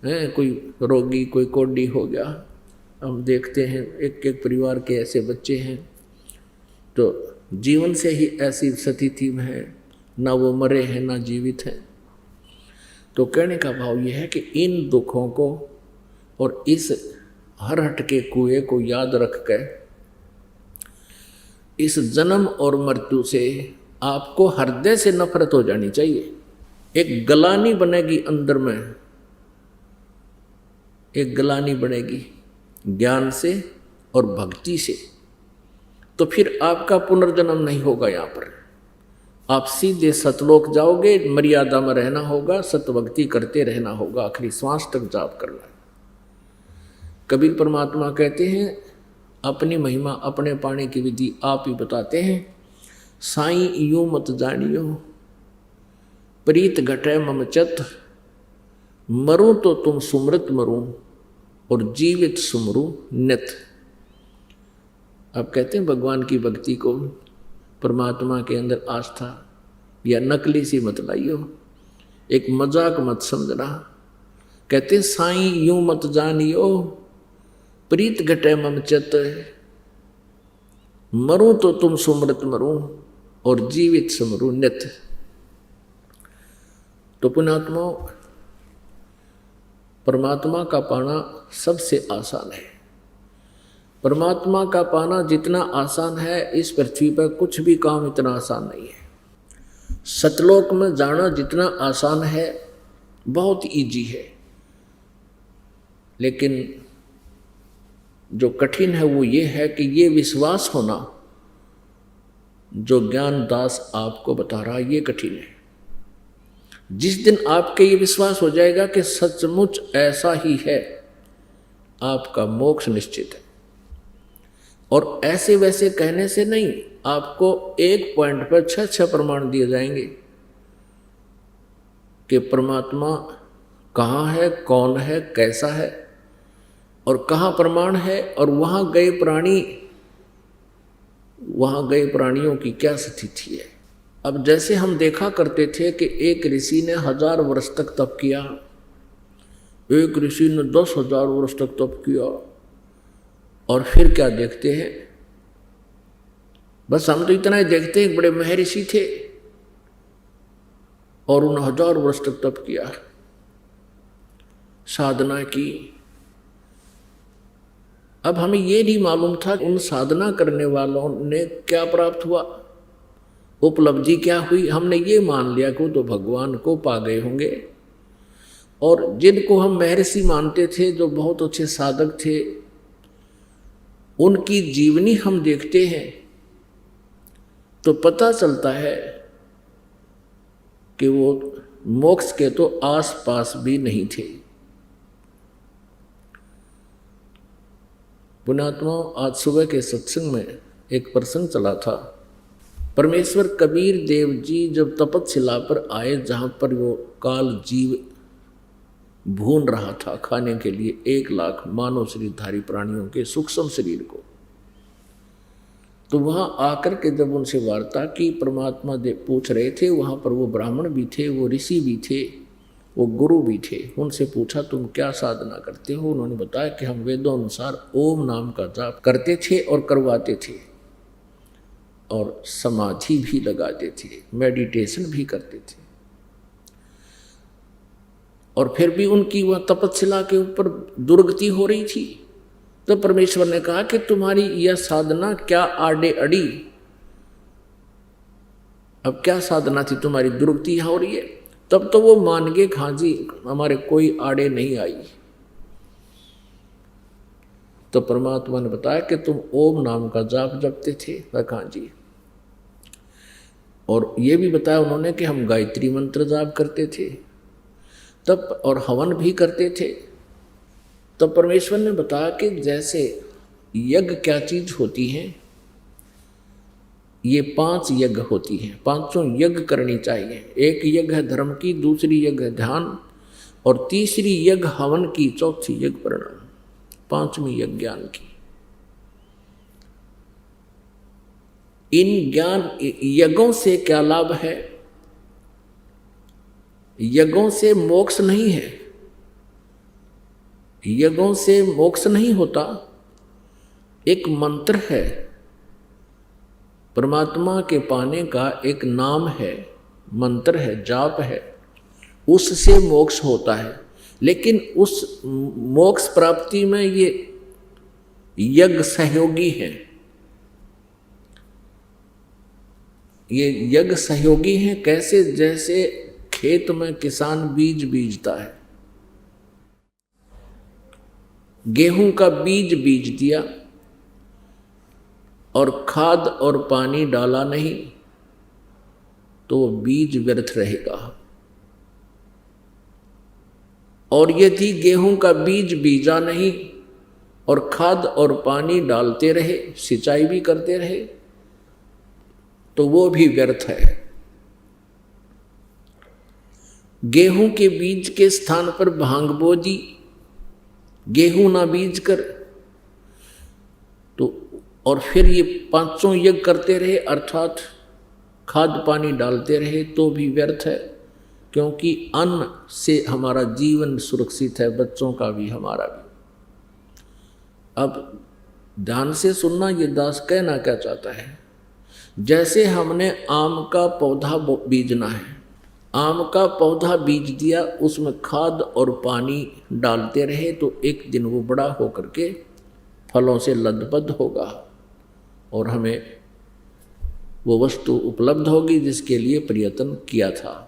S1: है, कोई रोगी, कोई कोढ़ी हो गया। हम देखते हैं एक एक परिवार के ऐसे बच्चे हैं, तो जीवन से ही ऐसी स्थिति में है, ना वो मरे हैं ना जीवित हैं। तो कहने का भाव ये है कि इन दुखों को और इस हरहट के कुएं को याद रख कर इस जन्म और मृत्यु से आपको हृदय से नफरत हो जानी चाहिए। एक गलानी बनेगी अंदर में, एक गलानी बनेगी ज्ञान से और भक्ति से। तो फिर आपका पुनर्जन्म नहीं होगा, यहाँ पर आप सीधे सतलोक जाओगे। मर्यादा में रहना होगा, सतभक्ति करते रहना होगा, आखिरी श्वास तक जाप करना। कबीर परमात्मा कहते हैं अपनी महिमा अपने पाने की विधि आप ही बताते हैं। साईं यूं मत जानियो प्रीत घटे मम चत, मरूं तो तुम सुमृत मरूं और जीवित सुमरूं नित। अब कहते हैं भगवान की भक्ति को, परमात्मा के अंदर आस्था या नकली सी मत लाइयो, एक मजाक मत समझना। कहते साईं यूं मत जानियो प्रीत घटे मम चत, मरूं तो तुम सुमृत मरूं और जीवित सुमरूं नित। तो पुण्यात्मा, परमात्मा का पाना सबसे आसान है। परमात्मा का पाना जितना आसान है, इस पृथ्वी पर कुछ भी काम इतना आसान नहीं है। सतलोक में जाना जितना आसान है, बहुत इजी है, लेकिन जो कठिन है वो ये है कि ये विश्वास होना जो ज्ञान दास आपको बता रहा है, ये कठिन है। जिस दिन आपके ये विश्वास हो जाएगा कि सचमुच ऐसा ही है, आपका मोक्ष निश्चित है। और ऐसे वैसे कहने से नहीं, आपको एक पॉइंट पर 6 प्रमाण दिए जाएंगे कि परमात्मा कहाँ है, कौन है, कैसा है और कहाँ प्रमाण है, और वहाँ गए प्राणियों की क्या स्थिति है। अब जैसे हम देखा करते थे कि एक ऋषि ने 1000 वर्ष तक तप किया, एक ऋषि ने 10,000 वर्ष तक तप किया, और फिर क्या देखते हैं, बस हम तो इतना ही देखते हैं, बड़े महर्षि थे और उन्होंने 1000 वर्ष तक तप किया, साधना की। अब हमें ये नहीं मालूम था उन साधना करने वालों ने क्या प्राप्त हुआ, उपलब्धि क्या हुई। हमने ये मान लिया कि वो तो भगवान को पा गए होंगे। और जिनको हम महर्षि मानते थे, जो बहुत अच्छे साधक थे, उनकी जीवनी हम देखते हैं तो पता चलता है कि वो मोक्ष के तो आस पास भी नहीं थे। पुण्यात्मा, आज सुबह के सत्संग में एक प्रसंग चला था। परमेश्वर कबीर देव जी जब तपस्या पर आए, जहाँ पर वो काल जीव भून रहा था खाने के लिए 1 लाख मानव शरीरधारी प्राणियों के सूक्ष्म शरीर को, तो वहाँ आकर के जब उनसे वार्ता की, परमात्मा देव पूछ रहे थे, वहाँ पर वो ब्राह्मण भी थे, वो ऋषि भी थे, वो गुरु भी थे। उनसे पूछा तुम क्या साधना करते हो? उन्होंने बताया कि हम वेदों अनुसार ओम नाम का जाप करते थे और करवाते थे, और समाधि भी लगाते थे, मेडिटेशन भी करते थे। और फिर भी उनकी वह तपस्या के ऊपर दुर्गति हो रही थी। तो परमेश्वर ने कहा कि तुम्हारी यह साधना क्या आड़े अड़ी, अब क्या साधना थी, तुम्हारी दुर्गति हो रही है। तब तो वो मान गए, हाँ जी हमारे कोई आड़े नहीं आई। तो परमात्मा ने बताया कि तुम ओम नाम का जाप जपते थे, हाँ जी। और ये भी बताया उन्होंने कि हम गायत्री मंत्र जाप करते थे तब, और हवन भी करते थे। तो परमेश्वर ने बताया कि जैसे यज्ञ क्या चीज होती है, ये 5 यज्ञ होती हैं, 5 यज्ञ करनी चाहिए। एक यज्ञ है धर्म की, दूसरी यज्ञ है ध्यान, और तीसरी यज्ञ हवन की, चौथी यज्ञ प्रणाम, 5वीं यज्ञ ज्ञान की। इन ज्ञान यज्ञों से क्या लाभ है? यज्ञों से मोक्ष नहीं है, यज्ञों से मोक्ष नहीं होता। एक मंत्र है, परमात्मा के पाने का एक नाम है, मंत्र है, जाप है, उससे मोक्ष होता है। लेकिन उस मोक्ष प्राप्ति में ये यज्ञ सहयोगी है, ये यज्ञ सहयोगी है। कैसे? जैसे खेत में किसान बीज बीजता है, गेहूं का बीज बीज दिया और खाद और पानी डाला नहीं तो वो बीज व्यर्थ रहेगा। और यदि गेहूं का बीज बीजा नहीं और खाद और पानी डालते रहे, सिंचाई भी करते रहे, तो वो भी व्यर्थ है। गेहूं के बीज के स्थान पर भांग बो दी, गेहूं ना बीज कर, तो और फिर ये 500 यज्ञ करते रहे, अर्थात खाद पानी डालते रहे, तो भी व्यर्थ है। क्योंकि अन्न से हमारा जीवन सुरक्षित है, बच्चों का भी, हमारा भी। अब ध्यान से सुनना, ये दास कहना क्या चाहता है। जैसे हमने आम का पौधा बीजना है, आम का पौधा बीज दिया, उसमें खाद और पानी डालते रहे, तो एक दिन वो बड़ा होकर के फलों से लदबद होगा और हमें वो वस्तु उपलब्ध होगी जिसके लिए प्रयत्न किया था।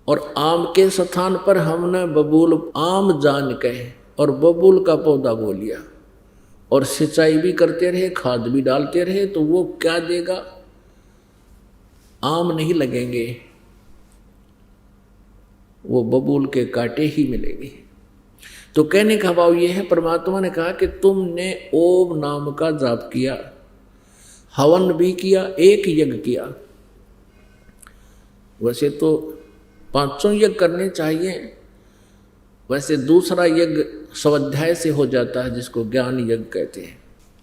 S1: और आम के स्थान पर हमने बबूल आम जान कहे और बबूल का पौधा बो लिया और सिंचाई भी करते रहे, खाद भी डालते रहे, तो वो क्या देगा? आम नहीं लगेंगे, वो बबूल के कांटे ही मिलेंगे। तो कहने का भाव ये है, परमात्मा ने कहा कि तुमने ओम नाम का जाप किया, हवन भी किया, एक यज्ञ किया। वैसे तो 500 यज्ञ करने चाहिए, वैसे दूसरा यज्ञ स्वाध्याय से हो जाता है, जिसको ज्ञान यज्ञ कहते हैं।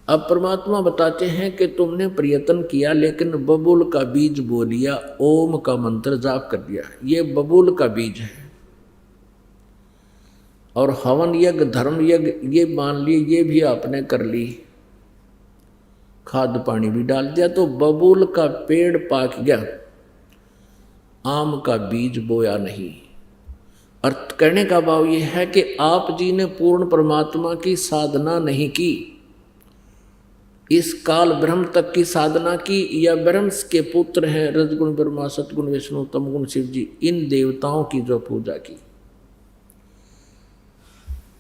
S1: अब परमात्मा बताते हैं कि तुमने प्रयत्न किया, लेकिन बबूल का बीज बो लिया, ओम का मंत्र जाप कर दिया, ये बबूल का बीज है। और हवन यज्ञ धर्म यज्ञ ये मान लिए, ये भी आपने कर ली, खाद पानी भी डाल दिया, तो बबूल का पेड़ पाक गया, आम का बीज बोया नहीं। अर्थ कहने का भाव यह है कि आप जी ने पूर्ण परमात्मा की साधना नहीं की, इस काल ब्रह्म तक की साधना की, या ब्रह्म के पुत्र हैं रजगुण ब्रह्मा सतगुण विष्णु तमगुण शिव जी, इन देवताओं की जो पूजा की,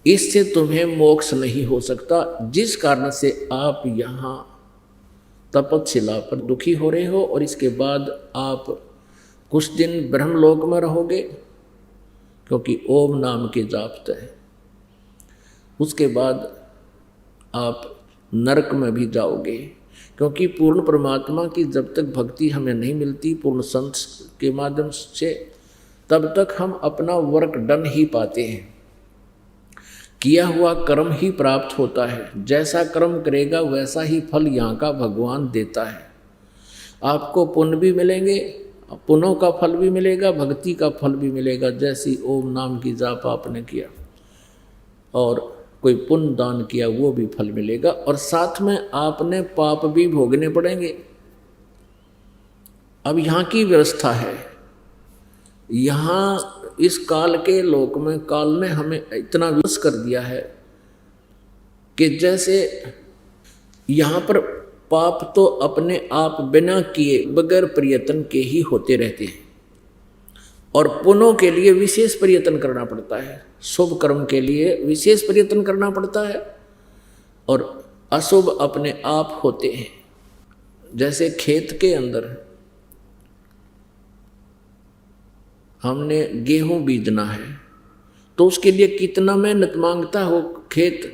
S1: इससे तुम्हें मोक्ष नहीं हो सकता। जिस कारण से आप यहाँ तपस्या पर दुखी हो रहे हो, और इसके बाद आप कुछ दिन ब्रह्मलोक में रहोगे, क्योंकि ओम नाम के जापते हैं। उसके बाद आप नरक में भी जाओगे, क्योंकि पूर्ण परमात्मा की जब तक भक्ति हमें नहीं मिलती पूर्ण संत के माध्यम से, तब तक हम अपना वर्क डन ही पाते हैं, किया हुआ कर्म ही प्राप्त होता है। जैसा कर्म करेगा वैसा ही फल यहाँ का भगवान देता है। आपको पुण्य भी मिलेंगे, पुण्यों का फल भी मिलेगा, भक्ति का फल भी मिलेगा। जैसी ओम नाम की जाप आपने किया और कोई पुण्य दान किया, वो भी फल मिलेगा, और साथ में आपने पाप भी भोगने पड़ेंगे। अब यहाँ की व्यवस्था है, यहाँ इस काल के लोक में काल ने हमें इतना विवश कर दिया है कि जैसे यहाँ पर पाप तो अपने आप बिना किए बगैर प्रयत्न के ही होते रहते हैं, और पुण्यों के लिए विशेष प्रयत्न करना पड़ता है, शुभ कर्म के लिए विशेष प्रयत्न करना पड़ता है, और अशुभ अपने आप होते हैं। जैसे खेत के अंदर हमने गेहूं बीजना है, तो उसके लिए कितना मेहनत मांगता हो खेत।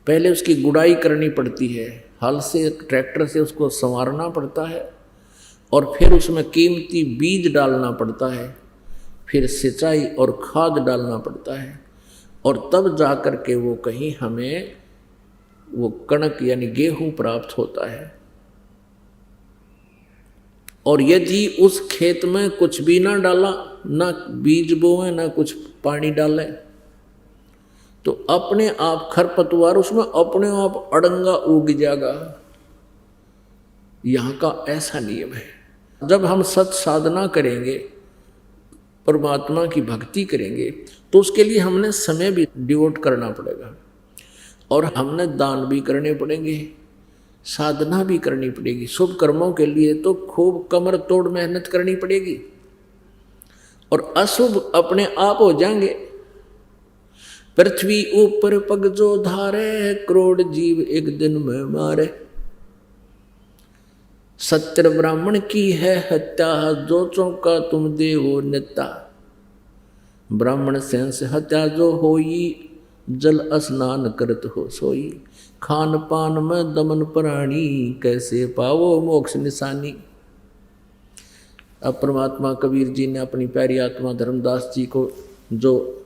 S1: पहले उसकी गुड़ाई करनी पड़ती है, हल से ट्रैक्टर से उसको संवारना पड़ता है, और फिर उसमें कीमती बीज डालना पड़ता है, फिर सिंचाई और खाद डालना पड़ता है, और तब जा कर के वो कहीं हमें वो कणक यानी गेहूं प्राप्त होता है। और यदि उस खेत में कुछ भी ना डाला, ना बीज बोए ना कुछ पानी डाले, तो अपने आप खरपतवार उसमें अपने आप अड़ंगा उग जाएगा। यहाँ का ऐसा नियम है। जब हम सत साधना करेंगे, परमात्मा की भक्ति करेंगे, तो उसके लिए हमने समय भी डिवोट करना पड़ेगा, और हमने दान भी करने पड़ेंगे, साधना भी करनी पड़ेगी। शुभ कर्मों के लिए तो खूब कमर तोड़ मेहनत करनी पड़ेगी, और अशुभ अपने आप हो जाएंगे। पृथ्वी ऊपर पग जो धारे, करोड़ जीव एक दिन में मारे। सत्य ब्राह्मण की है हत्या, जो चौका तुम देवो नेता। ब्राह्मण सेंस हत्या जो होई, जल स्नान करत हो सोई। खान पान में दमन प्राणी, कैसे पावो मोक्ष निशानी। अब परमात्मा कबीर जी ने अपनी प्यारी आत्मा धर्मदास जी को, जो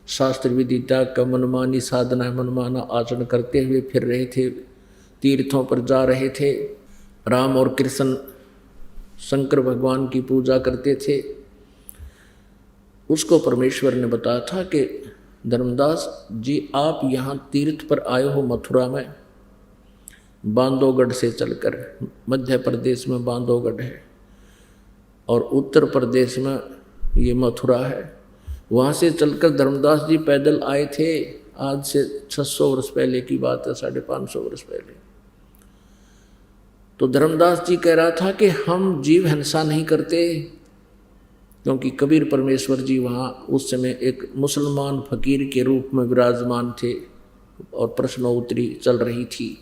S1: शास्त्र विधि त्याग का मनमानी साधना मनमाना आचरण करते हुए फिर रहे थे, तीर्थों पर जा रहे थे, राम और कृष्ण शंकर भगवान की पूजा करते थे, उसको परमेश्वर ने बताया था कि धर्मदास जी आप यहाँ तीर्थ पर आए हो मथुरा में, बांधवगढ़ से चलकर। मध्य प्रदेश में बांधवगढ़ है और उत्तर प्रदेश में ये मथुरा है। वहाँ से चलकर धर्मदास जी पैदल आए थे। आज से 600 वर्ष पहले की बात है, 550 वर्ष पहले। तो धर्मदास जी कह रहा था कि हम जीव हिंसा नहीं करते, क्योंकि कबीर परमेश्वर जी वहाँ उस समय एक मुसलमान फकीर के रूप में विराजमान थे और प्रश्नोत्तरी चल रही थी।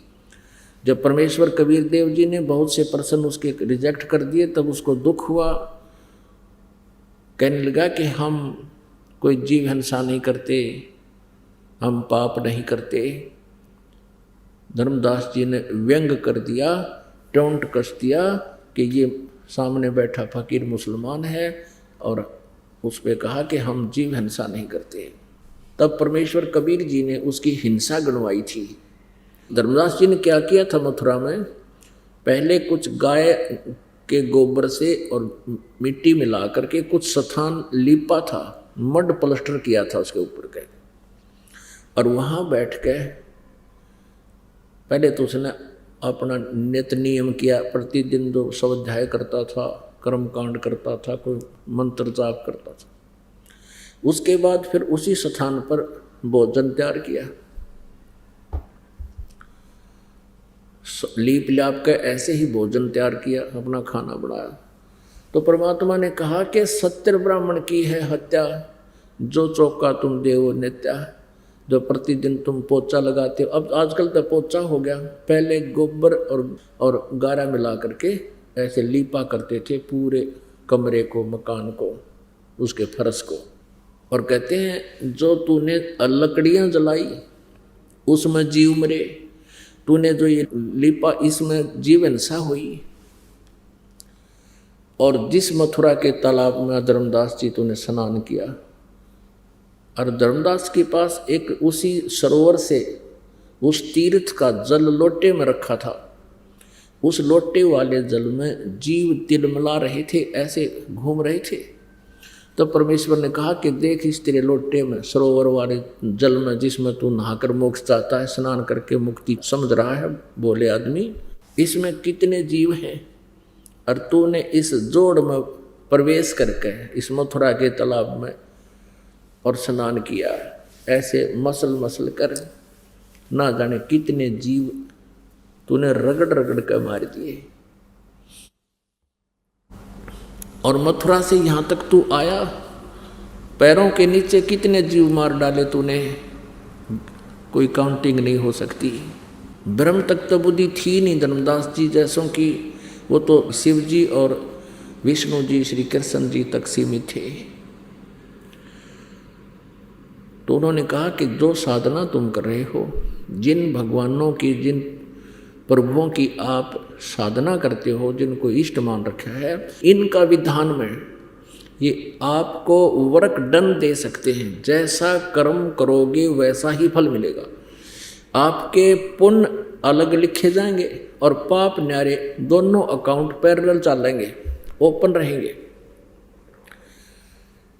S1: जब परमेश्वर कबीर देव जी ने बहुत से प्रश्न उसके रिजेक्ट कर दिए, तब उसको दुख हुआ। कहने लगा कि हम कोई जीव हिंसा नहीं करते, हम पाप नहीं करते। धर्मदास जी ने व्यंग कर दिया, टोंट कस दिया कि ये सामने बैठा फकीर मुसलमान है, और उस पर कहा कि हम जीव हिंसा नहीं करते। तब परमेश्वर कबीर जी ने उसकी हिंसा गणवाई थी। धर्मदास जी ने क्या किया था मथुरा में, पहले कुछ गाय के गोबर से और मिट्टी मिला करके कुछ स्थान लीपा था, मड प्लास्टर किया था उसके ऊपर के, और वहाँ बैठ के पहले तो उसने अपना नित्य नियम किया, प्रतिदिन जो स्वाध्याय करता था, कर्म कांड करता था, कोई मंत्र जाप करता था। उसके बाद फिर उसी स्थान पर भोजन तैयार किया, लीप लाप के ऐसे ही भोजन तैयार किया, अपना खाना बनाया। तो परमात्मा ने कहा कि सत्य ब्राह्मण की है हत्या, जो चौका तुम देवो नित्या, जो प्रतिदिन तुम पोचा लगाते हो। अब आजकल तो पोचा हो गया, पहले गोबर और गारा मिला करके ऐसे लीपा करते थे पूरे कमरे को, मकान को, उसके फर्श को। और कहते हैं जो तूने लकड़ियाँ जलाई उसमें जीव मरे, तूने जो ये लीपा इसमें जीव हिंसा हुई। और जिस मथुरा के तालाब में धर्मदास जी तूने स्नान किया, और धर्मदास के पास एक उसी सरोवर से उस तीर्थ का जल लोटे में रखा था, उस लोटे वाले जल में जीव तिलमिला रहे थे, ऐसे घूम रहे थे। तो परमेश्वर ने कहा कि देख इस तेरे लोटे में, सरोवर वाले जल में जिसमें तू नहाकर मोक्ष चाहता है, स्नान करके मुक्ति समझ रहा है बोले आदमी, इसमें कितने जीव हैं, और तूने इस जोड़ में प्रवेश करके इस मथुरा के तालाब में और स्नान किया, ऐसे मसल कर ना जाने कितने जीव तूने रगड़ कर मार दिए। और मथुरा से यहाँ तक तू आया, पैरों के नीचे कितने जीव मार डाले तूने, कोई काउंटिंग नहीं हो सकती। ब्रह्म तक तो बुद्धि थी नहीं धर्मदास जी जैसों की, वो तो शिव जी और विष्णु जी, श्री कृष्ण जी तक सीमित थे। तो उन्होंने कहा कि जो साधना तुम कर रहे हो, जिन भगवानों की, जिन प्रभुओं की आप साधना करते हो, जिनको इष्ट मान रखा है, इनका विधान में ये आपको वर्क डन दे सकते हैं। जैसा कर्म करोगे वैसा ही फल मिलेगा। आपके पुण्य अलग लिखे जाएंगे और पाप न्यारे दोनों अकाउंट पैरेलल चलेंगे, ओपन रहेंगे।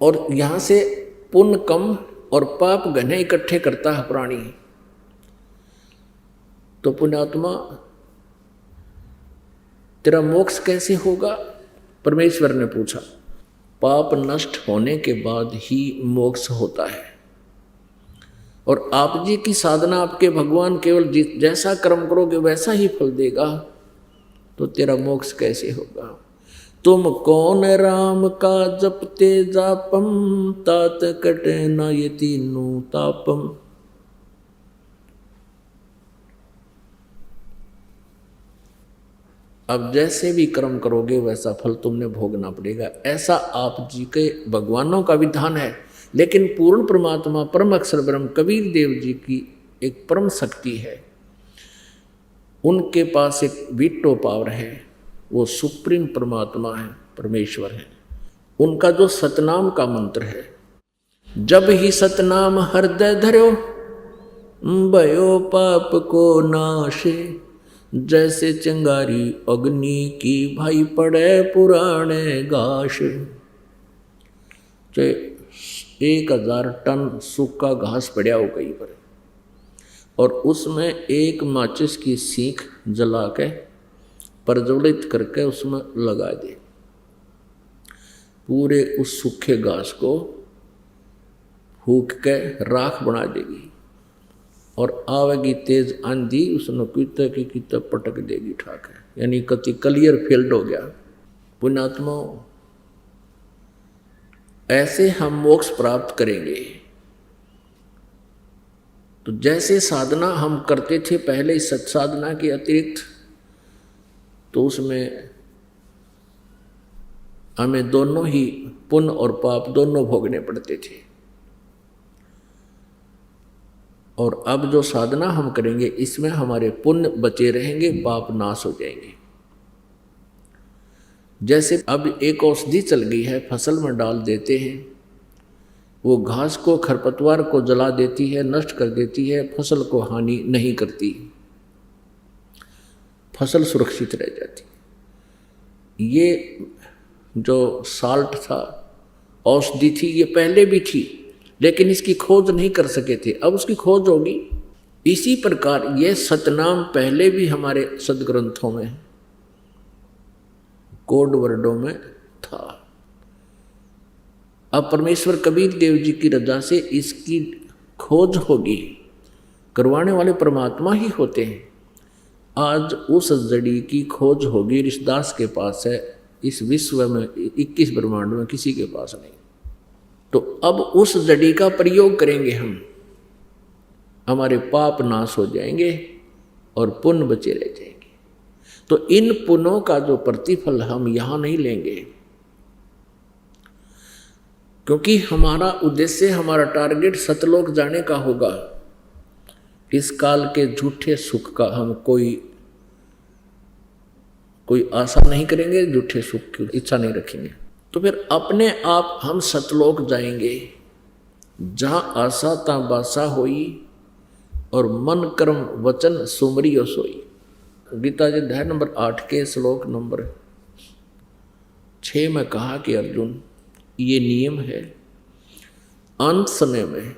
S1: और यहाँ से पुण्य कम और पाप घने इकट्ठे करता है प्राणी। तो पुण्यात्मा तेरा मोक्ष कैसे होगा? परमेश्वर ने पूछा। पाप नष्ट होने के बाद ही मोक्ष होता है। और आप जी की साधना, आपके भगवान केवल जैसा कर्म करोगे वैसा ही फल देगा, तो तेरा मोक्ष कैसे होगा? तुम कौन राम का जपते जापम, तात कटे न ये तीनों तापम। अब जैसे भी कर्म करोगे वैसा फल तुमने भोगना पड़ेगा, ऐसा आप जी के भगवानों का विधान है। लेकिन पूर्ण परमात्मा परम अक्षर ब्रह्म कबीर देव जी की एक परम शक्ति है, उनके पास एक वीटो पावर है, वो सुप्रीम परमात्मा है, परमेश्वर है। उनका जो सतनाम का मंत्र है, जब ही सतनाम हृदय धरो, भयो पाप को नाशे। जैसे चिंगारी अग्नि की, भाई पड़े पुराने घास। चाहे 1000 टन सूखा घास पड़ा हो कहीं पर, और उसमें एक माचिस की सीख जला के प्रज्वलित करके उसमें लगा दे, पूरे उस सूखे घास को फूंक के राख बना देगी। और आवेगी तेज आंधी, उसने कीते की कीते पटक देगी ठाक है, यानी कति क्लियर फील्ड हो गया। पुण्यात्मा, ऐसे हम मोक्ष प्राप्त करेंगे। तो जैसे साधना हम करते थे पहले सत साधना के अतिरिक्त, तो उसमें हमें दोनों ही पुण्य और पाप दोनों भोगने पड़ते थे। और अब जो साधना हम करेंगे इसमें हमारे पुण्य बचे रहेंगे, पाप नाश हो जाएंगे। जैसे अब एक औषधि चल गई है, फसल में डाल देते हैं, वो घास को, खरपतवार को जला देती है, नष्ट कर देती है, फसल को हानि नहीं करती, फसल सुरक्षित रह जाती। ये जो साल्ट था, औषधि थी, ये पहले भी थी, लेकिन इसकी खोज नहीं कर सके थे, अब उसकी खोज होगी। इसी प्रकार ये सतनाम पहले भी हमारे सदग्रंथों में कोड वर्डों में था। अब परमेश्वर कबीर देव जी की रजा से इसकी खोज होगी, करवाने वाले परमात्मा ही होते हैं। आज उस जड़ी की खोज होगी, ऋषिदास के पास है, इस विश्व में 21 ब्रह्मांड में किसी के पास नहीं। तो अब उस जड़ी का प्रयोग करेंगे हम, हमारे पाप नाश हो जाएंगे और पुण्य बचे रह जाएंगे। तो इन पुण्यों का जो प्रतिफल हम यहां नहीं लेंगे, क्योंकि हमारा उद्देश्य, हमारा टारगेट सतलोक जाने का होगा। इस काल के झूठे सुख का हम कोई आशा नहीं करेंगे, झूठे सुख की इच्छा नहीं रखेंगे। तो फिर अपने आप हम सतलोक जाएंगे, जहां आशा ता बासा होई और मन कर्म वचन सुमरियो सोई। गीता जी अध्याय नंबर 8 के श्लोक नंबर 6 में कहा कि अर्जुन, ये नियम है, अंत समय में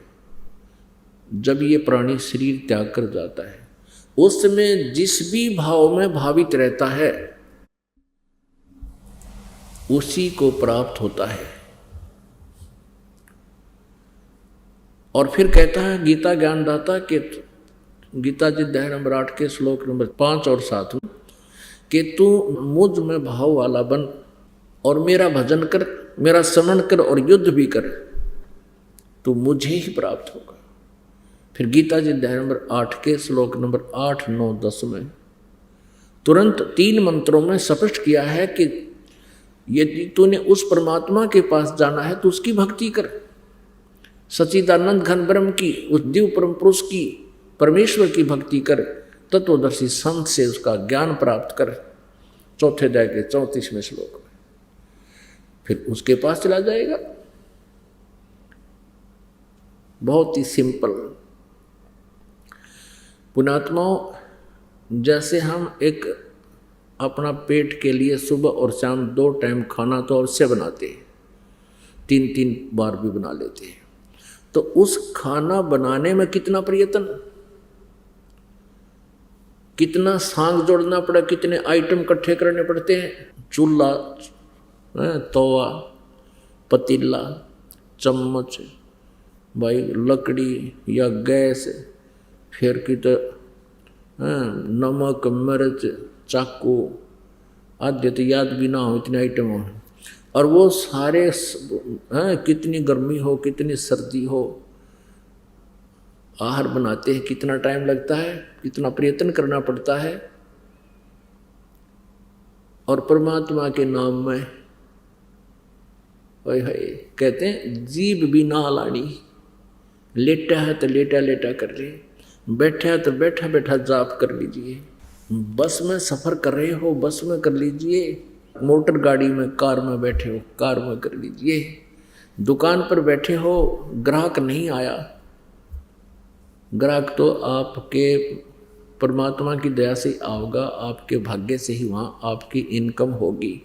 S1: जब ये प्राणी शरीर त्याग कर जाता है, उस समय जिस भी भाव में भावित रहता है उसी को प्राप्त होता है। और फिर कहता है गीता ज्ञानदाता के, गीता जी अध्याय नंबर 8 के श्लोक नंबर 5 और 7 कि तू मुझ में भाव वाला बन और मेरा भजन कर, मेरा स्मरण कर और युद्ध भी कर, तो मुझे ही प्राप्त होगा। फिर गीता जी अध्याय नंबर 8 के श्लोक नंबर 8, 9, 10 में तुरंत 3 मंत्रों में स्पष्ट किया है कि यदि तूने उस परमात्मा के पास जाना है तो उसकी भक्ति कर, सच्चिदानंद घन ब्रह्म की, उस दिव्य परम पुरुष की, परमेश्वर की भक्ति कर, तत्वदर्शी संत से उसका ज्ञान प्राप्त कर। चौथे अध्याय के 34वें श्लोक में फिर उसके पास चला जाएगा। बहुत ही सिंपल। पुण्यात्माओं, जैसे हम एक अपना पेट के लिए सुबह और शाम 2 टाइम खाना तो अवश्य बनाते हैं, 3-3 बार भी बना लेते हैं, तो उस खाना बनाने में कितना प्रयत्न, कितना सांग जोड़ना पड़ा, कितने आइटम इकट्ठे करने पड़ते हैं। चूल्हा, तवा, पतीला, चम्मच, भाई लकड़ी या गैस, फिर की तो नमक, मिर्च, चाकू आदि तो याद भी ना हो, इतने आइटम हो। और वो सारे कितनी गर्मी हो, कितनी सर्दी हो, आहार बनाते हैं, कितना टाइम लगता है, कितना प्रयत्न करना पड़ता है। और परमात्मा के नाम में ओए हाय कहते हैं जीभ भी ना लानी, लेटा है तो लेटा लेटा कर ले, बैठा है तो बैठा बैठा जाप कर लीजिए। बस में सफ़र कर रहे हो, बस में कर लीजिए। मोटर गाड़ी में, कार में बैठे हो, कार में कर लीजिए। दुकान पर बैठे हो, ग्राहक नहीं आया, ग्राहक तो आपके परमात्मा की दया से आओगा, आपके भाग्य से ही वहाँ आपकी इनकम होगी।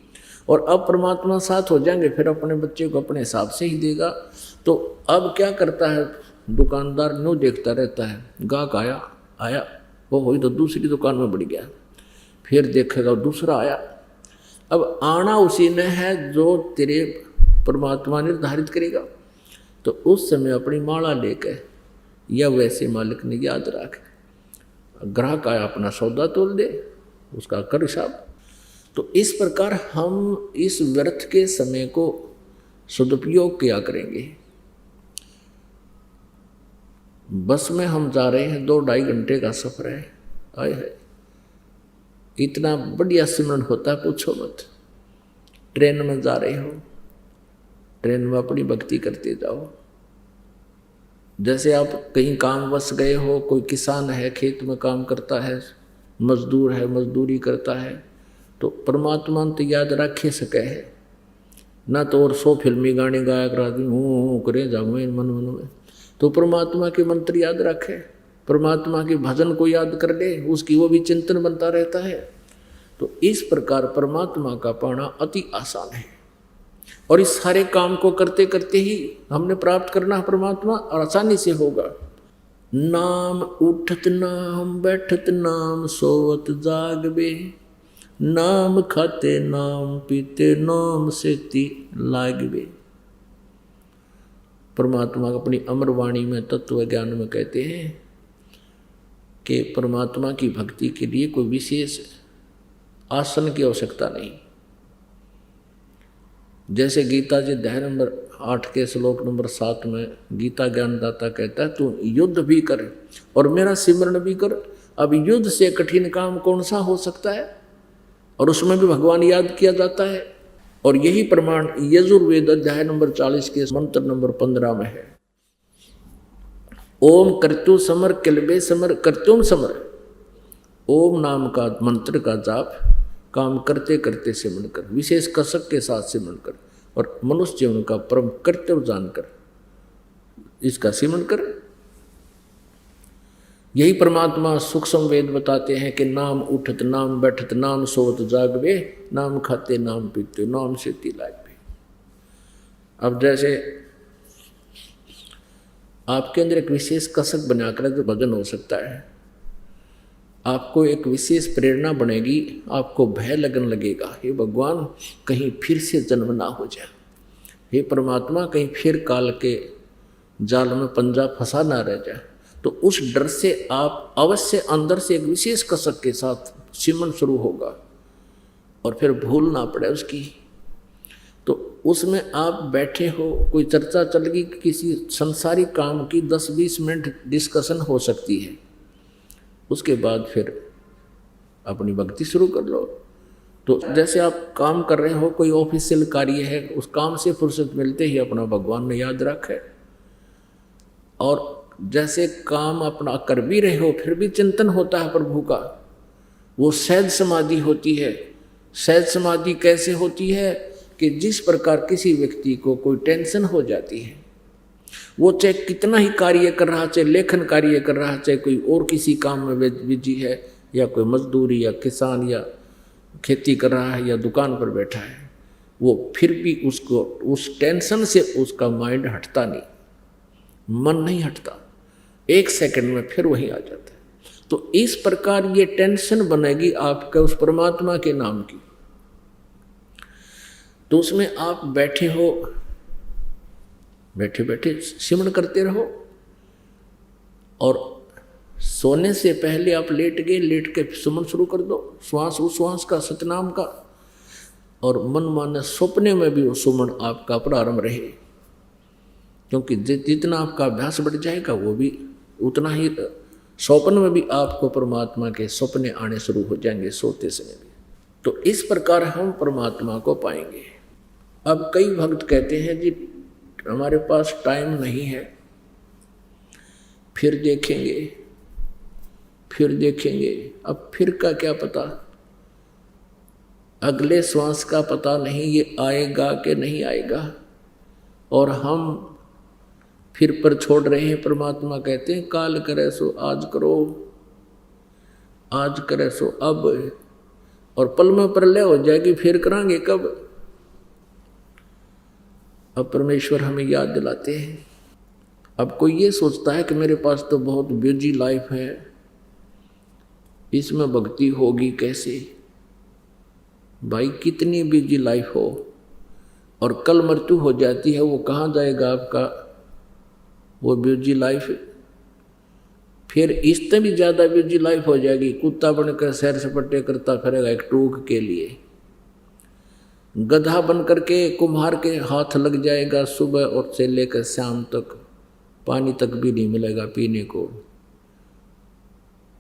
S1: और अब परमात्मा साथ हो जाएंगे, फिर अपने बच्चे को अपने हिसाब से ही देगा। तो अब क्या करता है दुकानदार, न्यू देखता रहता है, गाहक आया वो हुई तो दूसरी दुकान में बढ़ गया, फिर देखेगा दूसरा आया। अब आना उसी ने है जो तेरे परमात्मा निर्धारित करेगा। तो उस समय अपनी माला लेकर या वैसे मालिक ने याद रख, ग्राहक आया अपना सौदा तोल दे, उसका कर हिसाब। तो इस प्रकार हम इस व्यर्थ के समय को सदुपयोग किया करेंगे। बस में हम जा रहे हैं, 2-2.5 घंटे का सफर है, आए है इतना बढ़िया सिमरन होता है पूछो मत। ट्रेन में जा रहे हो, ट्रेन में अपनी भक्ति करते जाओ। जैसे आप कहीं काम बस गए हो, कोई किसान है खेत में काम करता है, मजदूर है मजदूरी करता है, तो परमात्मा तो याद रखे सके है ना, तो और 100 फिल्मी गाने गाया करा दी हूँ करे जाऊँ मन में। तो परमात्मा के मंत्र याद रखे, परमात्मा के भजन को याद कर ले, उसकी वो भी चिंतन बनता रहता है। तो इस प्रकार परमात्मा का पाना अति आसान है। और इस सारे काम को करते करते ही हमने प्राप्त करना है परमात्मा, और आसानी से होगा। नाम उठत नाम बैठत नाम सोवत जागबे, नाम खाते नाम पीते नाम सेती लागबे। परमात्मा अपनी अमर वाणी में तत्व ज्ञान में कहते हैं कि परमात्मा की भक्ति के लिए कोई विशेष आसन की आवश्यकता नहीं। जैसे गीता जी अध्याय नंबर 8 के श्लोक नंबर 7 में गीता ज्ञानदाता कहता है, तू युद्ध भी कर और मेरा सिमरण भी कर। अब युद्ध से कठिन काम कौन सा हो सकता है, और उसमें भी भगवान याद किया जाता है। और यही प्रमाण यजुर्वेद अध्याय नंबर 40 के मंत्र नंबर 15 में है। ओम कर्तु समर किलबे समर कर्त्युम समर। ओम नाम का मंत्र का जाप काम करते करते सिमरण कर, विशेष कसक के साथ सिमरण कर, और मनुष्य जीवन का परम कर्तव्य जानकर इसका सिमरण कर। यही परमात्मा सूक्ष्म वेद बताते हैं कि नाम उठत नाम बैठत नाम सोवत जागबे, नाम खाते नाम पीते नाम सेती लागबे। अब जैसे आपके अंदर एक विशेष कसक बनाकर जो भजन हो सकता है, आपको एक विशेष प्रेरणा बनेगी, आपको भय लगने लगेगा, हे भगवान कहीं फिर से जन्म ना हो जाए, हे परमात्मा कहीं फिर काल के जाल में पंजा फंसा ना रह जाए। तो उस डर से आप अवश्य अंदर से एक विशेष कसक के साथ सिमरण शुरू होगा, और फिर भूल ना पड़े उसकी। तो उसमें आप बैठे हो, कोई चर्चा चल गई, किसी संसारिक काम की 10-20 मिनट डिस्कशन हो सकती है, उसके बाद फिर अपनी भक्ति शुरू कर लो। तो जैसे आप काम कर रहे हो, कोई ऑफिशियल कार्य है, उस काम से फुर्सत मिलते ही अपना भगवान ने याद रखे, और जैसे काम अपना कर भी रहे हो फिर भी चिंतन होता है प्रभु का, वो सहज समाधि होती है। सहज समाधि कैसे होती है कि जिस प्रकार किसी व्यक्ति को कोई टेंशन हो जाती है, वो चाहे कितना ही कार्य कर रहा, चाहे लेखन कार्य कर रहा, चाहे कोई और किसी काम में बिजी है, या कोई मजदूरी या किसान या खेती कर रहा है या दुकान पर बैठा है, वो फिर भी उसको उस टेंशन से उसका माइंड हटता नहीं, मन नहीं हटता, 1 सेकंड में फिर वहीं आ जाता है। तो इस प्रकार ये टेंशन बनेगी आपका उस परमात्मा के नाम की। तो उसमें आप बैठे हो, बैठे बैठे सिमरण करते रहो, और सोने से पहले आप लेट गए, लेट के सिमरण शुरू कर दो, श्वास उश्वास का सतनाम का, और मन माने सपने में भी वो सुमन आपका प्रारंभ रहे, क्योंकि जितना आपका अभ्यास बढ़ जाएगा वो भी उतना ही स्वप्न में भी आपको परमात्मा के सपने आने शुरू हो जाएंगे, सोते समय भी। तो इस प्रकार हम परमात्मा को पाएंगे। अब कई भक्त कहते हैं जी हमारे पास टाइम नहीं है, फिर देखेंगे फिर देखेंगे। अब फिर का क्या पता, अगले श्वास का पता नहीं ये आएगा कि नहीं आएगा, और हम फिर पर छोड़ रहे हैं। परमात्मा कहते हैं काल करे सो आज करो, आज करे सो अब, और पल में प्रलय हो जाएगी, फिर करांगे कब। अब परमेश्वर हमें याद दिलाते हैं। अब कोई ये सोचता है कि मेरे पास तो बहुत बिजी लाइफ है, इसमें भक्ति होगी कैसे। भाई कितनी बिजी लाइफ हो और कल मृत्यु हो जाती है, वो कहाँ जाएगा आपका वो बिजी लाइफ। फिर इससे भी ज़्यादा बिजी लाइफ हो जाएगी, कुत्ता बनकर सैर सपाटे करता फिरेगा एक टूक के लिए, गधा बन करके कुम्हार के हाथ लग जाएगा, सुबह और से लेकर शाम तक पानी तक भी नहीं मिलेगा पीने को,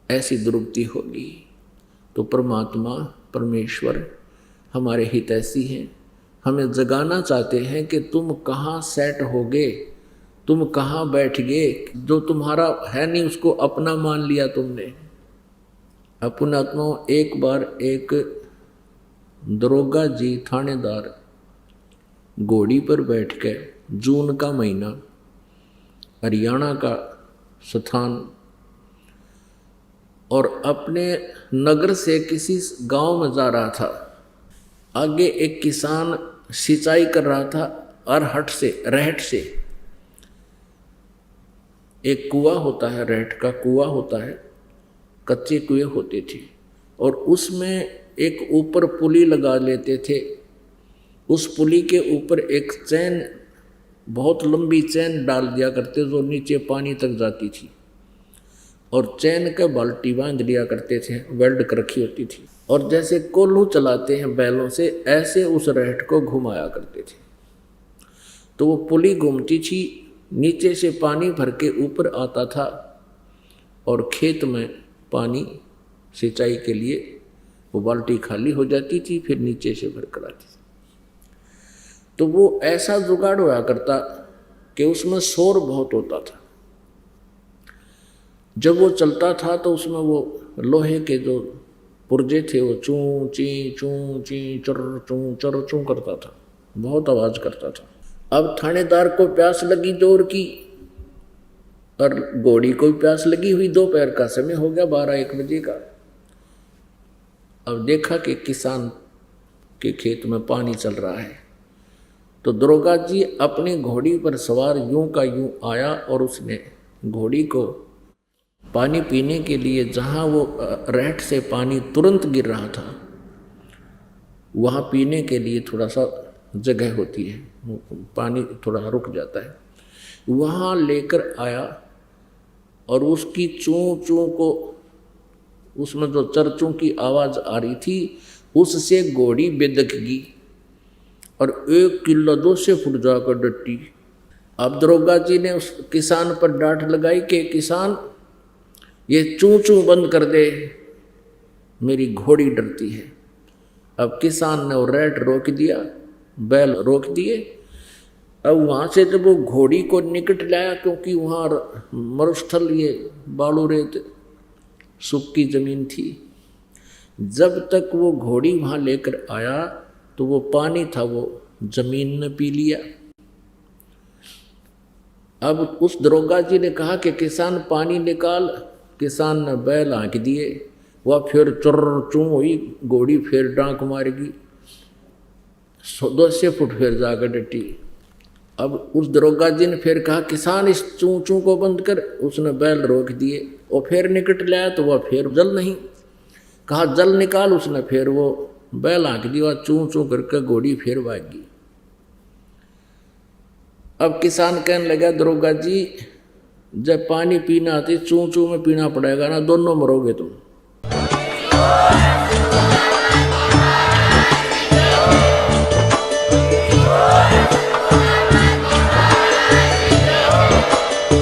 S1: ऐसी दुर्गति होगी। तो परमात्मा परमेश्वर हमारे हितैषी हैं, हमें जगाना चाहते हैं कि तुम कहाँ सेट होगे, तुम कहाँ बैठ गए, जो तुम्हारा है नहीं उसको अपना मान लिया तुमने। अपनात्मा एक बार एक दरोगा जी थानेदार घोड़ी पर बैठ के, जून का महीना, हरियाणा का स्थान, और अपने नगर से किसी गांव में जा रहा था। आगे एक किसान सिंचाई कर रहा था अरहट से, रहट से। एक कुआं होता है, रहट का कुआं होता है, कच्चे कुएं होते थे, और उसमें एक ऊपर पुली लगा लेते थे। उस पुली के ऊपर एक चैन, बहुत लंबी चैन डाल दिया करते जो नीचे पानी तक जाती थी, और चैन का बाल्टी बांध लिया करते थे, वेल्ड कर रखी होती थी, और जैसे कोल्हू चलाते हैं बैलों से, ऐसे उस रहट को घुमाया करते थे। तो वो पुली घूमती थी, नीचे से पानी भर के ऊपर आता था, और खेत में पानी सिंचाई के लिए वो बाल्टी खाली हो जाती थी, फिर नीचे से भर कर आती थी। तो वो ऐसा जुगाड़ हुआ करता कि उसमें शोर बहुत होता था। जब वो चलता था तो उसमें वो लोहे के जो पुर्जे थे वो चूं ची चर चूं करता था, बहुत आवाज करता था। अब थानेदार को प्यास लगी जोर की, और घोड़ी को प्यास लगी हुई, दोपहर का समय हो गया, 12-1 बजे का। अब देखा कि किसान के खेत में पानी चल रहा है, तो दरोगा जी अपनी घोड़ी पर सवार यूं का यूं आया, और उसने घोड़ी को पानी पीने के लिए, जहाँ वो रहट से पानी तुरंत गिर रहा था, वहाँ पीने के लिए थोड़ा सा जगह होती है, पानी थोड़ा रुक जाता है, वहाँ लेकर आया, और उसकी चूं चूं को, उसमें जो चरचों की आवाज़ आ रही थी, उससे घोड़ी बेदक गई, और 1 किलो 2 फुट जाकर डटी। अब दरोगा जी ने उस किसान पर डांट लगाई कि किसान, ये चूं चूं बंद कर दे, मेरी घोड़ी डरती है। अब किसान ने वो रहट रोक दिया, बैल रोक दिए। अब वहाँ से जब वो घोड़ी को निकट लाया, क्योंकि वहाँ मरुस्थल, ये बालू रेत सूखी जमीन थी, जब तक वो घोड़ी वहाँ लेकर आया तो वो पानी था वो जमीन ने पी लिया। अब उस दरोगा जी ने कहा कि किसान पानी निकाल। किसान ने बैल हाँक दिए, वह फिर चुर्र चूं हुई, घोड़ी फिर डांक मारेगी, 200 फुट फिर जाकर डटी। अब उस दरोगा जी ने फिर कहा किसान इस चूं चूं को बंद कर। उसने बैल रोक दिए, और फिर निकट लाया तो वह फिर जल नहीं। कहा जल निकाल, उसने फिर वो बैल हाँक दिया, चूं चूं करके घोड़ी फिर भागी। अब किसान कहने लगा दरोगा जी, जब पानी पीना आती चूं चूं में पीना पड़ेगा ना, दोनों मरोगे तुम।